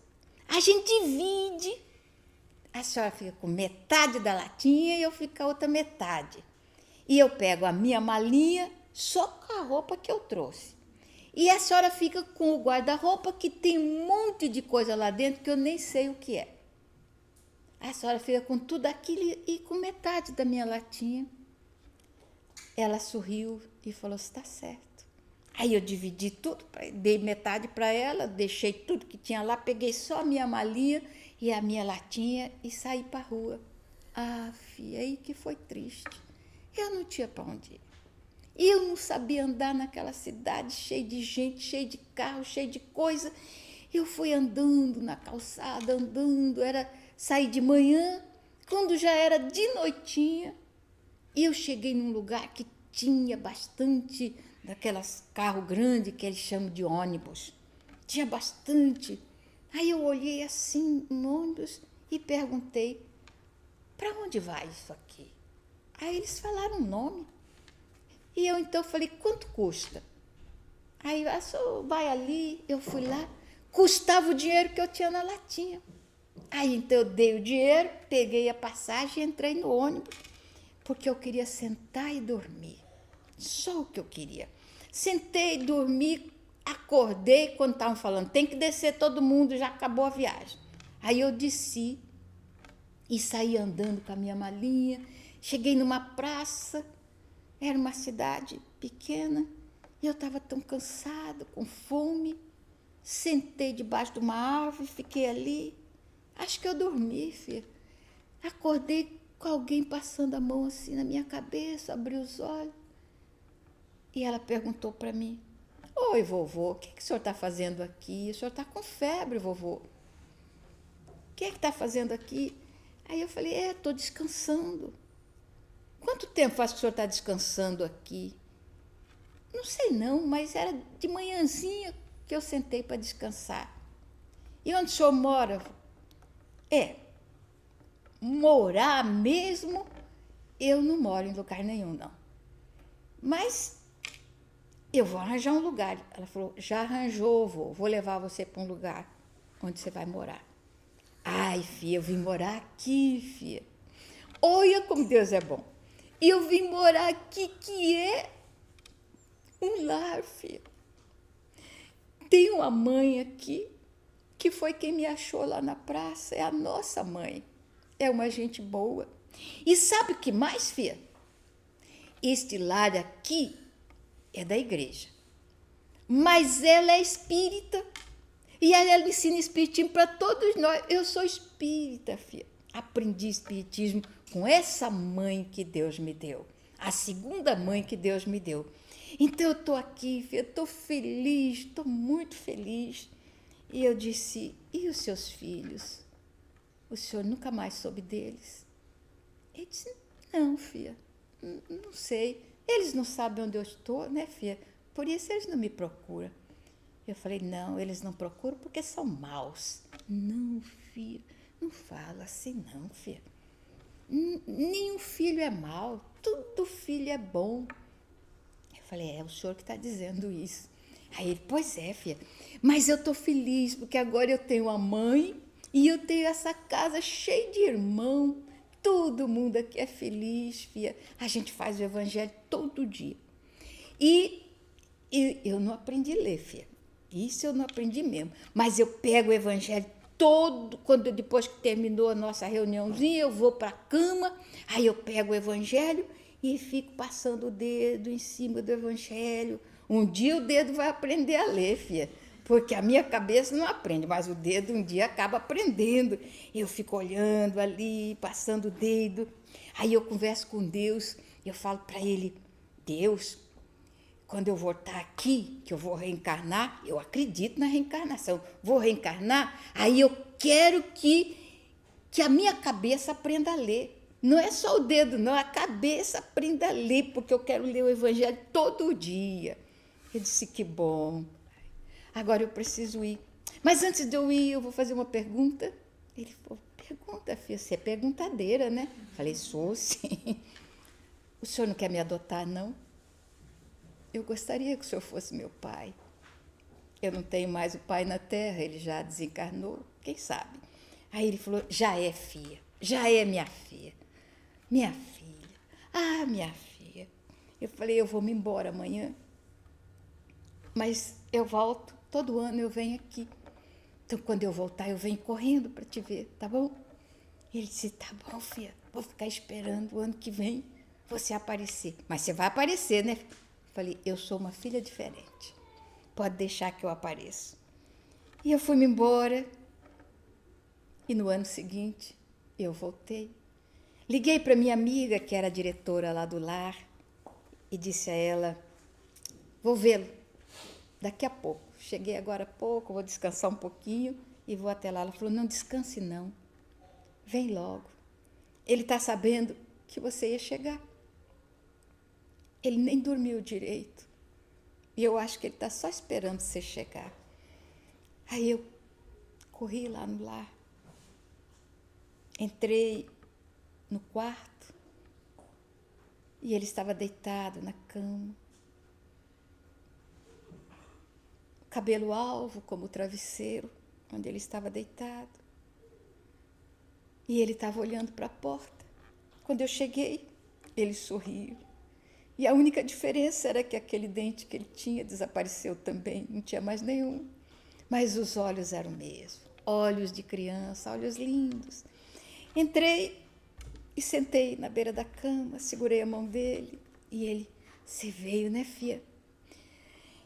a gente divide. A senhora fica com metade da latinha e eu fico com a outra metade. E eu pego a minha malinha só com a roupa que eu trouxe. E a senhora fica com o guarda-roupa que tem um monte de coisa lá dentro que eu nem sei o que é. A senhora fica com tudo aquilo e com metade da minha latinha. Ela sorriu e falou, está certo. Aí eu dividi tudo, dei metade para ela, deixei tudo que tinha lá, peguei só a minha malinha e a minha latinha e saí para a rua. Ah, filha, aí que foi triste. Eu não tinha para onde ir. Eu não sabia andar naquela cidade cheia de gente, cheia de carro, cheia de coisa. Eu fui andando na calçada, saí de manhã, quando já era de noitinha, eu cheguei num lugar que tinha bastante daquelas carros grandes que eles chamam de ônibus. Tinha bastante. Aí eu olhei assim no ônibus e perguntei, para onde vai isso aqui? Aí eles falaram o nome. E eu então falei, quanto custa? Aí só vai ali, eu fui lá, custava o dinheiro que eu tinha na latinha. Aí então eu dei o dinheiro, peguei a passagem e entrei no ônibus, porque eu queria sentar e dormir. Só o que eu queria. Sentei, dormi, acordei quando estavam falando, tem que descer todo mundo, já acabou a viagem. Aí eu desci e saí andando com a minha malinha, cheguei numa praça, era uma cidade pequena, e eu estava tão cansada, com fome, sentei debaixo de uma árvore, fiquei ali, acho que eu dormi, filha. Acordei com alguém passando a mão assim na minha cabeça, abri os olhos, e ela perguntou para mim, oi, vovô, o que o senhor está fazendo aqui? O senhor está com febre, vovô. O que está fazendo aqui? Aí eu falei, estou descansando. Quanto tempo faz que o senhor está descansando aqui? Não sei não, mas era de manhãzinha que eu sentei para descansar. E onde o senhor mora? Morar mesmo, eu não moro em lugar nenhum, não. Mas eu vou arranjar um lugar. Ela falou, já arranjou, vou levar você para um lugar onde você vai morar. Ai, filha, eu vim morar aqui, filha. Olha como Deus é bom. E eu vim morar aqui, que é um lar, filha. Tem uma mãe aqui, que foi quem me achou lá na praça, é a nossa mãe. É uma gente boa. E sabe o que mais, filha? Este lar aqui é da igreja. Mas ela é espírita. E ela ensina espiritismo para todos nós. Eu sou espírita, filha. Aprendi espiritismo com essa mãe que Deus me deu. A segunda mãe que Deus me deu. Então eu estou aqui, filha, estou feliz, estou muito feliz. E eu disse, e os seus filhos? O senhor nunca mais soube deles? Ele disse, não, filha, não sei. Eles não sabem onde eu estou, né, filha? Por isso eles não me procuram. Eu falei, não, eles não procuram porque são maus. Não, filha, não fala assim não, filha. Nenhum filho é mau, todo filho é bom. Eu falei, é o senhor que está dizendo isso. Aí ele, pois é, filha, mas eu estou feliz porque agora eu tenho a mãe e eu tenho essa casa cheia de irmão. Todo mundo aqui é feliz, filha. A gente faz o evangelho todo dia. E eu não aprendi a ler, filha. Isso eu não aprendi mesmo. Mas eu pego o evangelho todo, depois que terminou a nossa reuniãozinha, eu vou para a cama, aí eu pego o evangelho e fico passando o dedo em cima do evangelho. Um dia o dedo vai aprender a ler, filha, porque a minha cabeça não aprende, mas o dedo um dia acaba aprendendo. Eu fico olhando ali, passando o dedo, aí eu converso com Deus, eu falo para ele, Deus, quando eu voltar aqui, que eu vou reencarnar, eu acredito na reencarnação, vou reencarnar, aí eu quero que a minha cabeça aprenda a ler. Não é só o dedo, não, a cabeça aprenda a ler, porque eu quero ler o Evangelho todo dia. Eu disse, que bom. Agora eu preciso ir. Mas antes de eu ir, eu vou fazer uma pergunta. Ele falou, pergunta, filha, você é perguntadeira, né? Falei, sou sim. O senhor não quer me adotar, não? Eu gostaria que o senhor fosse meu pai. Eu não tenho mais o pai na terra, ele já desencarnou, quem sabe? Aí ele falou, já é, filha, já é minha filha. Minha filha, ah, minha filha. Eu falei, eu vou me embora amanhã, mas eu volto, todo ano eu venho aqui. Então, quando eu voltar, eu venho correndo para te ver, tá bom? Ele disse, tá bom, filha, vou ficar esperando o ano que vem você aparecer. Mas você vai aparecer, né? Falei, eu sou uma filha diferente, pode deixar que eu apareça. E eu fui-me embora, e no ano seguinte, eu voltei. Liguei para minha amiga, que era a diretora lá do lar, e disse a ela, vou vê-lo daqui a pouco. Cheguei agora há pouco, vou descansar um pouquinho e vou até lá. Ela falou, não descanse não, vem logo. Ele está sabendo que você ia chegar. Ele nem dormiu direito. E eu acho que ele está só esperando você chegar. Aí eu corri lá no lar, entrei no quarto e ele estava deitado na cama, cabelo alvo como o travesseiro onde ele estava deitado, e ele estava olhando para a porta. Quando eu cheguei, ele sorriu, e a única diferença era que aquele dente que ele tinha desapareceu também, não tinha mais nenhum, mas os olhos eram o mesmo, olhos de criança, olhos lindos. Entrei e sentei na beira da cama, segurei a mão dele e ele, você veio, né, filha?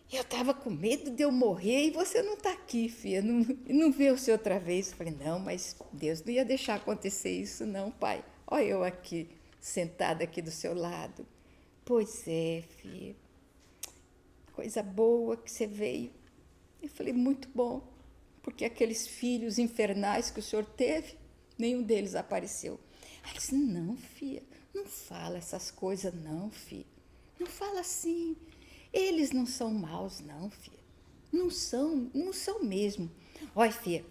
Eu estava com medo de eu morrer e você não está aqui, filha, não veio você outra vez. Eu falei, não, mas Deus não ia deixar acontecer isso não, pai. Olha eu aqui, sentada aqui do seu lado. Pois é, filha, coisa boa que você veio. Eu falei, muito bom, porque aqueles filhos infernais que o senhor teve, nenhum deles apareceu. Aí ele disse, não, filha, não fala essas coisas não, filha. Não fala assim. Eles não são maus, não, filha. Não são mesmo. Olha, filha,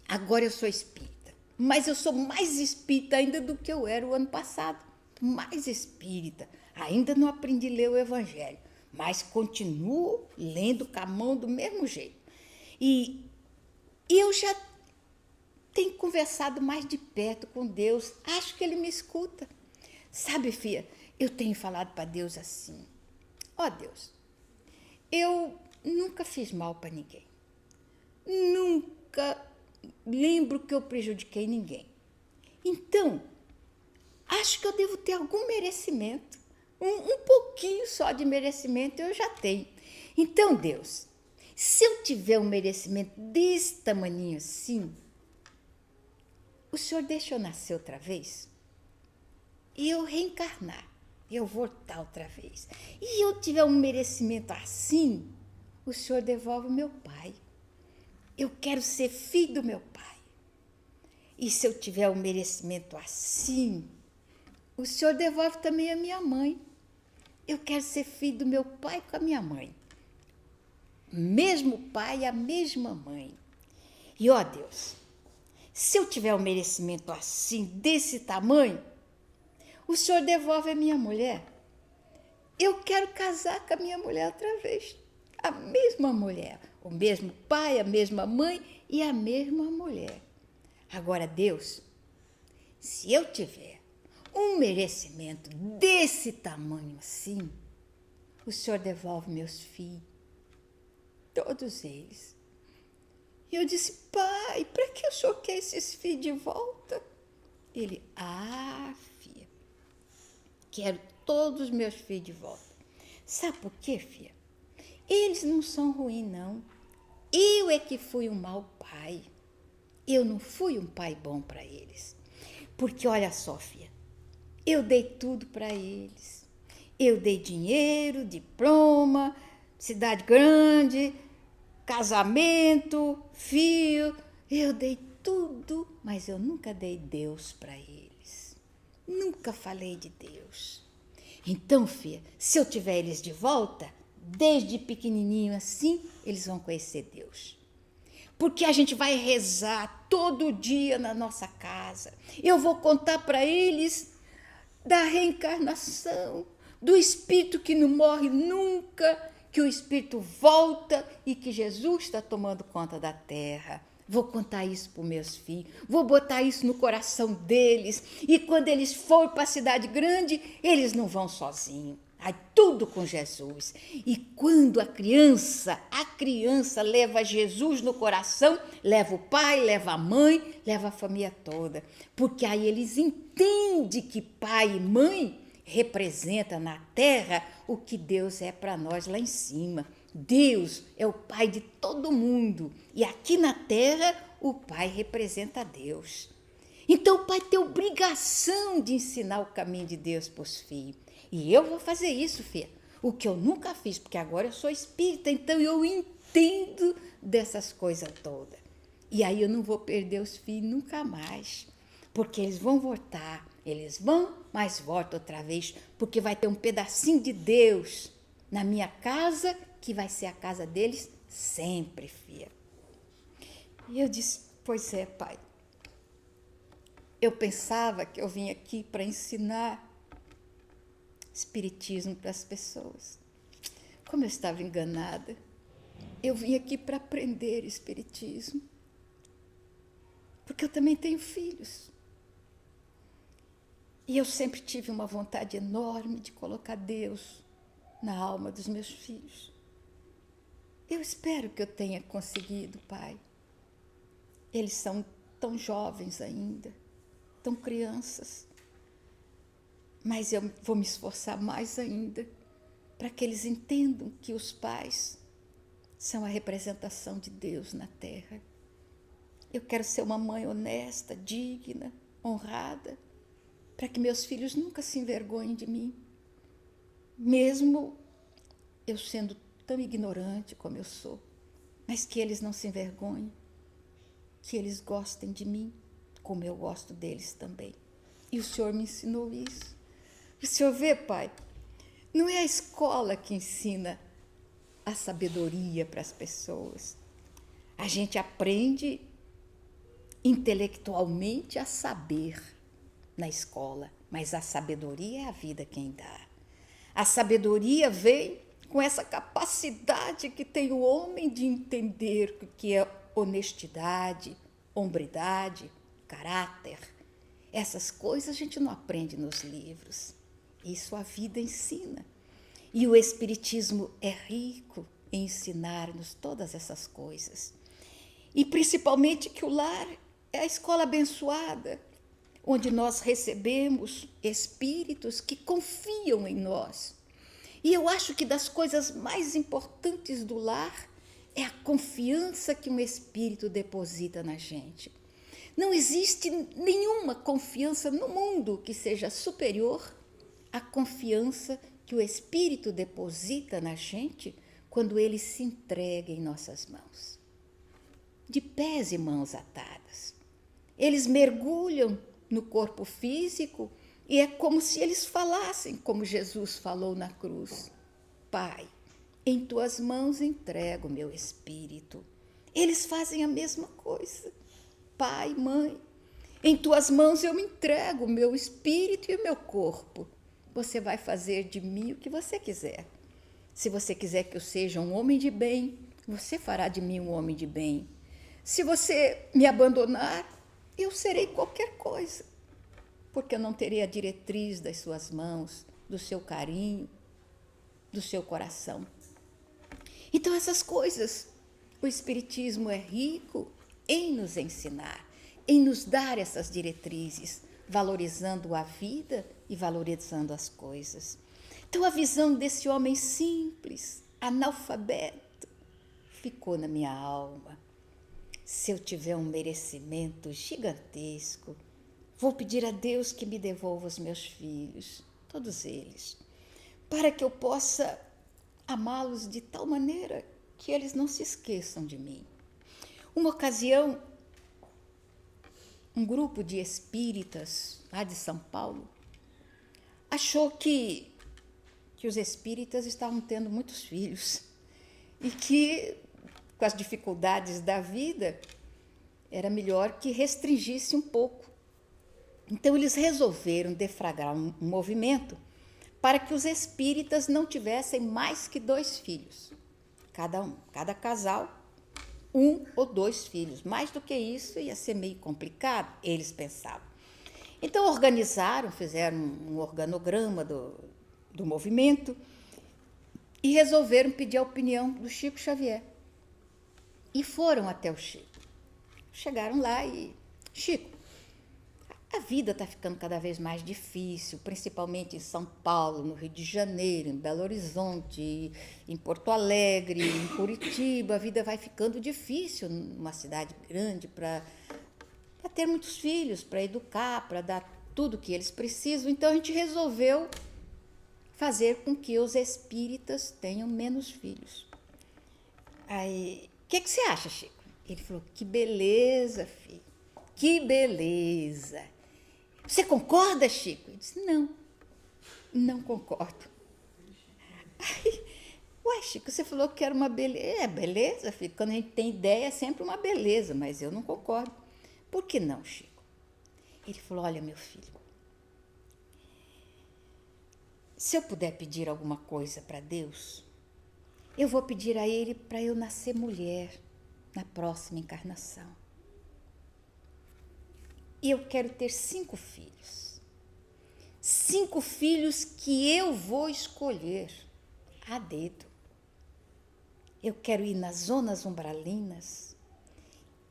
agora eu sou espírita, mas eu sou mais espírita ainda do que eu era o ano passado. Mais espírita. Ainda não aprendi a ler o Evangelho, mas continuo lendo com a mão do mesmo jeito. E eu já tenho conversado mais de perto com Deus. Acho que Ele me escuta. Sabe, filha, eu tenho falado para Deus assim. Ó Deus, eu nunca fiz mal para ninguém. Nunca lembro que eu prejudiquei ninguém. Então, acho que eu devo ter algum merecimento. Um pouquinho só de merecimento eu já tenho. Então, Deus, se eu tiver um merecimento desse tamaninho assim, o Senhor deixa eu nascer outra vez e eu reencarnar, eu voltar outra vez. E eu tiver um merecimento assim, o Senhor devolve o meu pai. Eu quero ser filho do meu pai. E se eu tiver um merecimento assim, o Senhor devolve também a minha mãe. Eu quero ser filho do meu pai com a minha mãe. Mesmo pai, a mesma mãe. E ó Deus, se eu tiver um merecimento assim, desse tamanho, o Senhor devolve a minha mulher. Eu quero casar com a minha mulher outra vez. A mesma mulher, o mesmo pai, a mesma mãe e a mesma mulher. Agora, Deus, se eu tiver um merecimento desse tamanho assim, o Senhor devolve meus filhos, todos eles. E eu disse, pai, para que o Senhor quer esses filhos de volta? Ele, filha, quero todos os meus filhos de volta. Sabe por quê, filha? Eles não são ruins, não. Eu é que fui um mau pai. Eu não fui um pai bom para eles. Porque, olha só, filha, eu dei tudo para eles. Eu dei dinheiro, diploma, cidade grande, casamento, filho. Eu dei tudo, mas eu nunca dei Deus para eles. Nunca falei de Deus. Então, filha, se eu tiver eles de volta, desde pequenininho assim, eles vão conhecer Deus. Porque a gente vai rezar todo dia na nossa casa. Eu vou contar para eles da reencarnação, do Espírito que não morre nunca, que o Espírito volta e que Jesus está tomando conta da terra. Vou contar isso para os meus filhos, vou botar isso no coração deles. E quando eles forem para a cidade grande, eles não vão sozinhos. Aí tudo com Jesus. E quando a criança leva Jesus no coração, leva o pai, leva a mãe, leva a família toda. Porque aí eles entendem que pai e mãe representa na terra o que Deus é para nós lá em cima. Deus é o pai de todo mundo. E aqui na terra, o pai representa Deus. Então o pai tem obrigação de ensinar o caminho de Deus para os filhos. E eu vou fazer isso, filha. O que eu nunca fiz, porque agora eu sou espírita, então eu entendo dessas coisas todas. E aí eu não vou perder os filhos nunca mais. Porque eles vão voltar, eles vão, mas voltam outra vez, porque vai ter um pedacinho de Deus na minha casa, que vai ser a casa deles sempre, filha. E eu disse, pois é, pai. Eu pensava que eu vim aqui para ensinar espiritismo para as pessoas. Como eu estava enganada. Eu vim aqui para aprender espiritismo. Porque eu também tenho filhos. E eu sempre tive uma vontade enorme de colocar Deus na alma dos meus filhos. Eu espero que eu tenha conseguido, pai. Eles são tão jovens ainda, tão crianças. Mas eu vou me esforçar mais ainda para que eles entendam que os pais são a representação de Deus na terra. Eu quero ser uma mãe honesta, digna, honrada, para que meus filhos nunca se envergonhem de mim, mesmo eu sendo tão ignorante como eu sou, mas que eles não se envergonhem, que eles gostem de mim, como eu gosto deles também. E o Senhor me ensinou isso. O Senhor vê, pai, não é a escola que ensina a sabedoria para as pessoas. A gente aprende intelectualmente a saber na escola, mas a sabedoria é a vida quem dá. A sabedoria vem com essa capacidade que tem o homem de entender o que é honestidade, hombridade, caráter. Essas coisas a gente não aprende nos livros. Isso a vida ensina. E o Espiritismo é rico em ensinar-nos todas essas coisas. E principalmente que o lar é a escola abençoada, onde nós recebemos espíritos que confiam em nós. E eu acho que das coisas mais importantes do lar é a confiança que um espírito deposita na gente. Não existe nenhuma confiança no mundo que seja superior à confiança que o espírito deposita na gente quando ele se entrega em nossas mãos. De pés e mãos atadas. Eles mergulham no corpo físico e é como se eles falassem, como Jesus falou na cruz. Pai, em tuas mãos entrego o meu espírito. Eles fazem a mesma coisa. Pai, mãe, em tuas mãos eu me entrego o meu espírito e o meu corpo. Você vai fazer de mim o que você quiser. Se você quiser que eu seja um homem de bem, você fará de mim um homem de bem. Se você me abandonar, eu serei qualquer coisa, porque eu não terei a diretriz das suas mãos, do seu carinho, do seu coração. Então essas coisas, o Espiritismo é rico em nos ensinar, em nos dar essas diretrizes, valorizando a vida e valorizando as coisas. Então a visão desse homem simples, analfabeto, ficou na minha alma. Se eu tiver um merecimento gigantesco, vou pedir a Deus que me devolva os meus filhos, todos eles, para que eu possa amá-los de tal maneira que eles não se esqueçam de mim. Uma ocasião, um grupo de espíritas lá de São Paulo achou que os espíritas estavam tendo muitos filhos e que, com as dificuldades da vida, era melhor que restringisse um pouco. Então, eles resolveram deflagrar um movimento para que os espíritas não tivessem mais que 2 filhos, cada casal, 1 ou 2 filhos. Mais do que isso ia ser meio complicado, eles pensavam. Então organizaram, fizeram um organograma do movimento e resolveram pedir a opinião do Chico Xavier. E foram até o Chico. Chegaram lá e... Chico, a vida está ficando cada vez mais difícil, principalmente em São Paulo, no Rio de Janeiro, em Belo Horizonte, em Porto Alegre, em Curitiba. A vida vai ficando difícil numa cidade grande para ter muitos filhos, para educar, para dar tudo que eles precisam. Então, a gente resolveu fazer com que os espíritas tenham menos filhos. Aí, o que você acha, Chico? Ele falou, que beleza, filho, que beleza. Você concorda, Chico? Ele disse, não concordo. Aí, ué, Chico, você falou que era uma beleza. É, beleza, filho, quando a gente tem ideia é sempre uma beleza, mas eu não concordo. Por que não, Chico? Ele falou, olha, meu filho, se eu puder pedir alguma coisa para Deus, eu vou pedir a Ele para eu nascer mulher na próxima encarnação. E eu quero ter 5 filhos. 5 filhos que eu vou escolher a dedo. Eu quero ir nas zonas umbralinas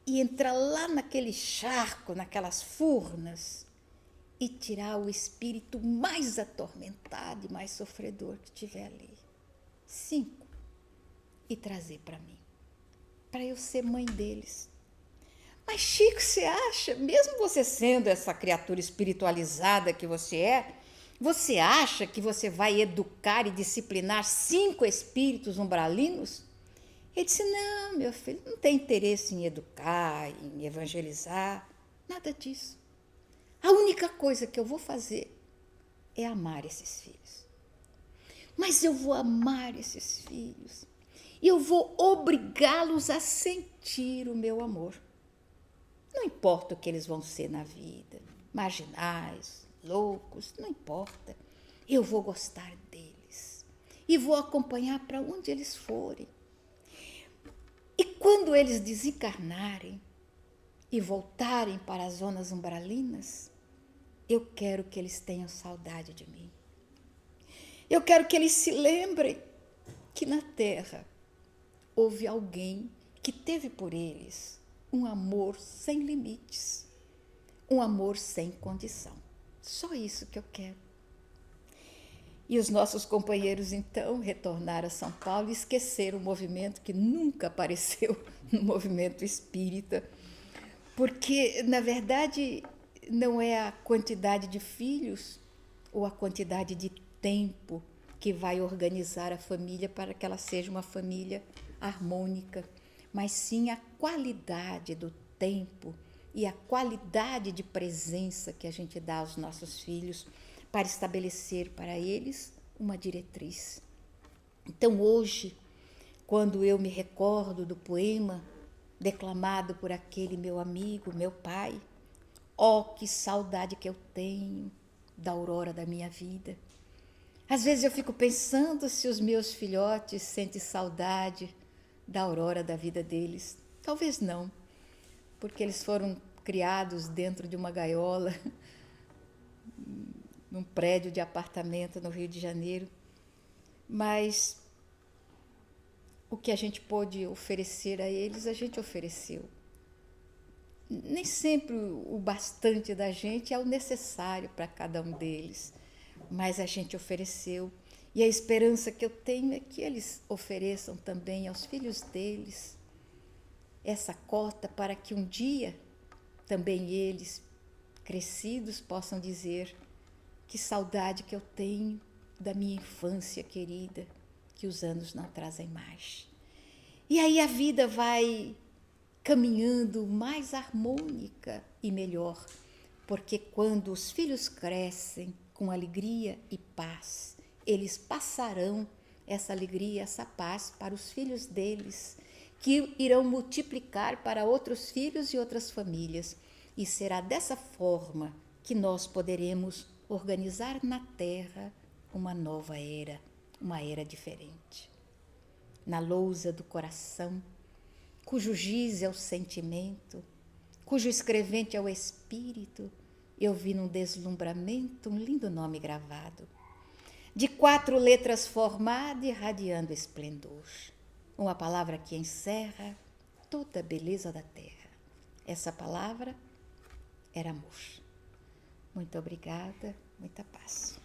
e entrar lá naquele charco, naquelas furnas, e tirar o espírito mais atormentado e mais sofredor que tiver ali. 5. E trazer para mim, para eu ser mãe deles. Mas, Chico, você acha, mesmo você sendo essa criatura espiritualizada que você acha que você vai educar e disciplinar 5 espíritos umbralinos? Ele disse, não, meu filho, não tem interesse em educar, em evangelizar, nada disso. A única coisa que eu vou fazer é amar esses filhos. Mas eu vou amar esses filhos e eu vou obrigá-los a sentir o meu amor. Não importa o que eles vão ser na vida, marginais, loucos, não importa. Eu vou gostar deles e vou acompanhar para onde eles forem. E quando eles desencarnarem e voltarem para as zonas umbralinas, eu quero que eles tenham saudade de mim. Eu quero que eles se lembrem que na Terra houve alguém que teve por eles um amor sem limites, um amor sem condição. Só isso que eu quero. E os nossos companheiros, então, retornaram a São Paulo e esqueceram o movimento que nunca apareceu no movimento espírita, porque, na verdade, não é a quantidade de filhos ou a quantidade de tempo que vai organizar a família para que ela seja uma família harmônica, mas sim a qualidade do tempo e a qualidade de presença que a gente dá aos nossos filhos para estabelecer para eles uma diretriz. Então, hoje, quando eu me recordo do poema declamado por aquele meu amigo, meu pai, que saudade que eu tenho da aurora da minha vida. Às vezes eu fico pensando se os meus filhotes sentem saudade da aurora da vida deles. Talvez não, porque eles foram criados dentro de uma gaiola, num prédio de apartamento no Rio de Janeiro. Mas o que a gente pôde oferecer a eles, a gente ofereceu. Nem sempre o bastante da gente é o necessário para cada um deles, mas a gente ofereceu. E a esperança que eu tenho é que eles ofereçam também aos filhos deles essa cota para que um dia também eles, crescidos, possam dizer: que saudade que eu tenho da minha infância querida, que os anos não trazem mais. E aí a vida vai caminhando mais harmônica e melhor, porque quando os filhos crescem com alegria e paz, eles passarão essa alegria, essa paz para os filhos deles, que irão multiplicar para outros filhos e outras famílias. E será dessa forma que nós poderemos organizar na Terra uma nova era, uma era diferente. Na lousa do coração, cujo giz é o sentimento, cujo escrevente é o espírito, eu vi num deslumbramento um lindo nome gravado, de 4 letras formado e irradiando esplendor. Uma palavra que encerra toda a beleza da terra. Essa palavra era amor. Muito obrigada, muita paz.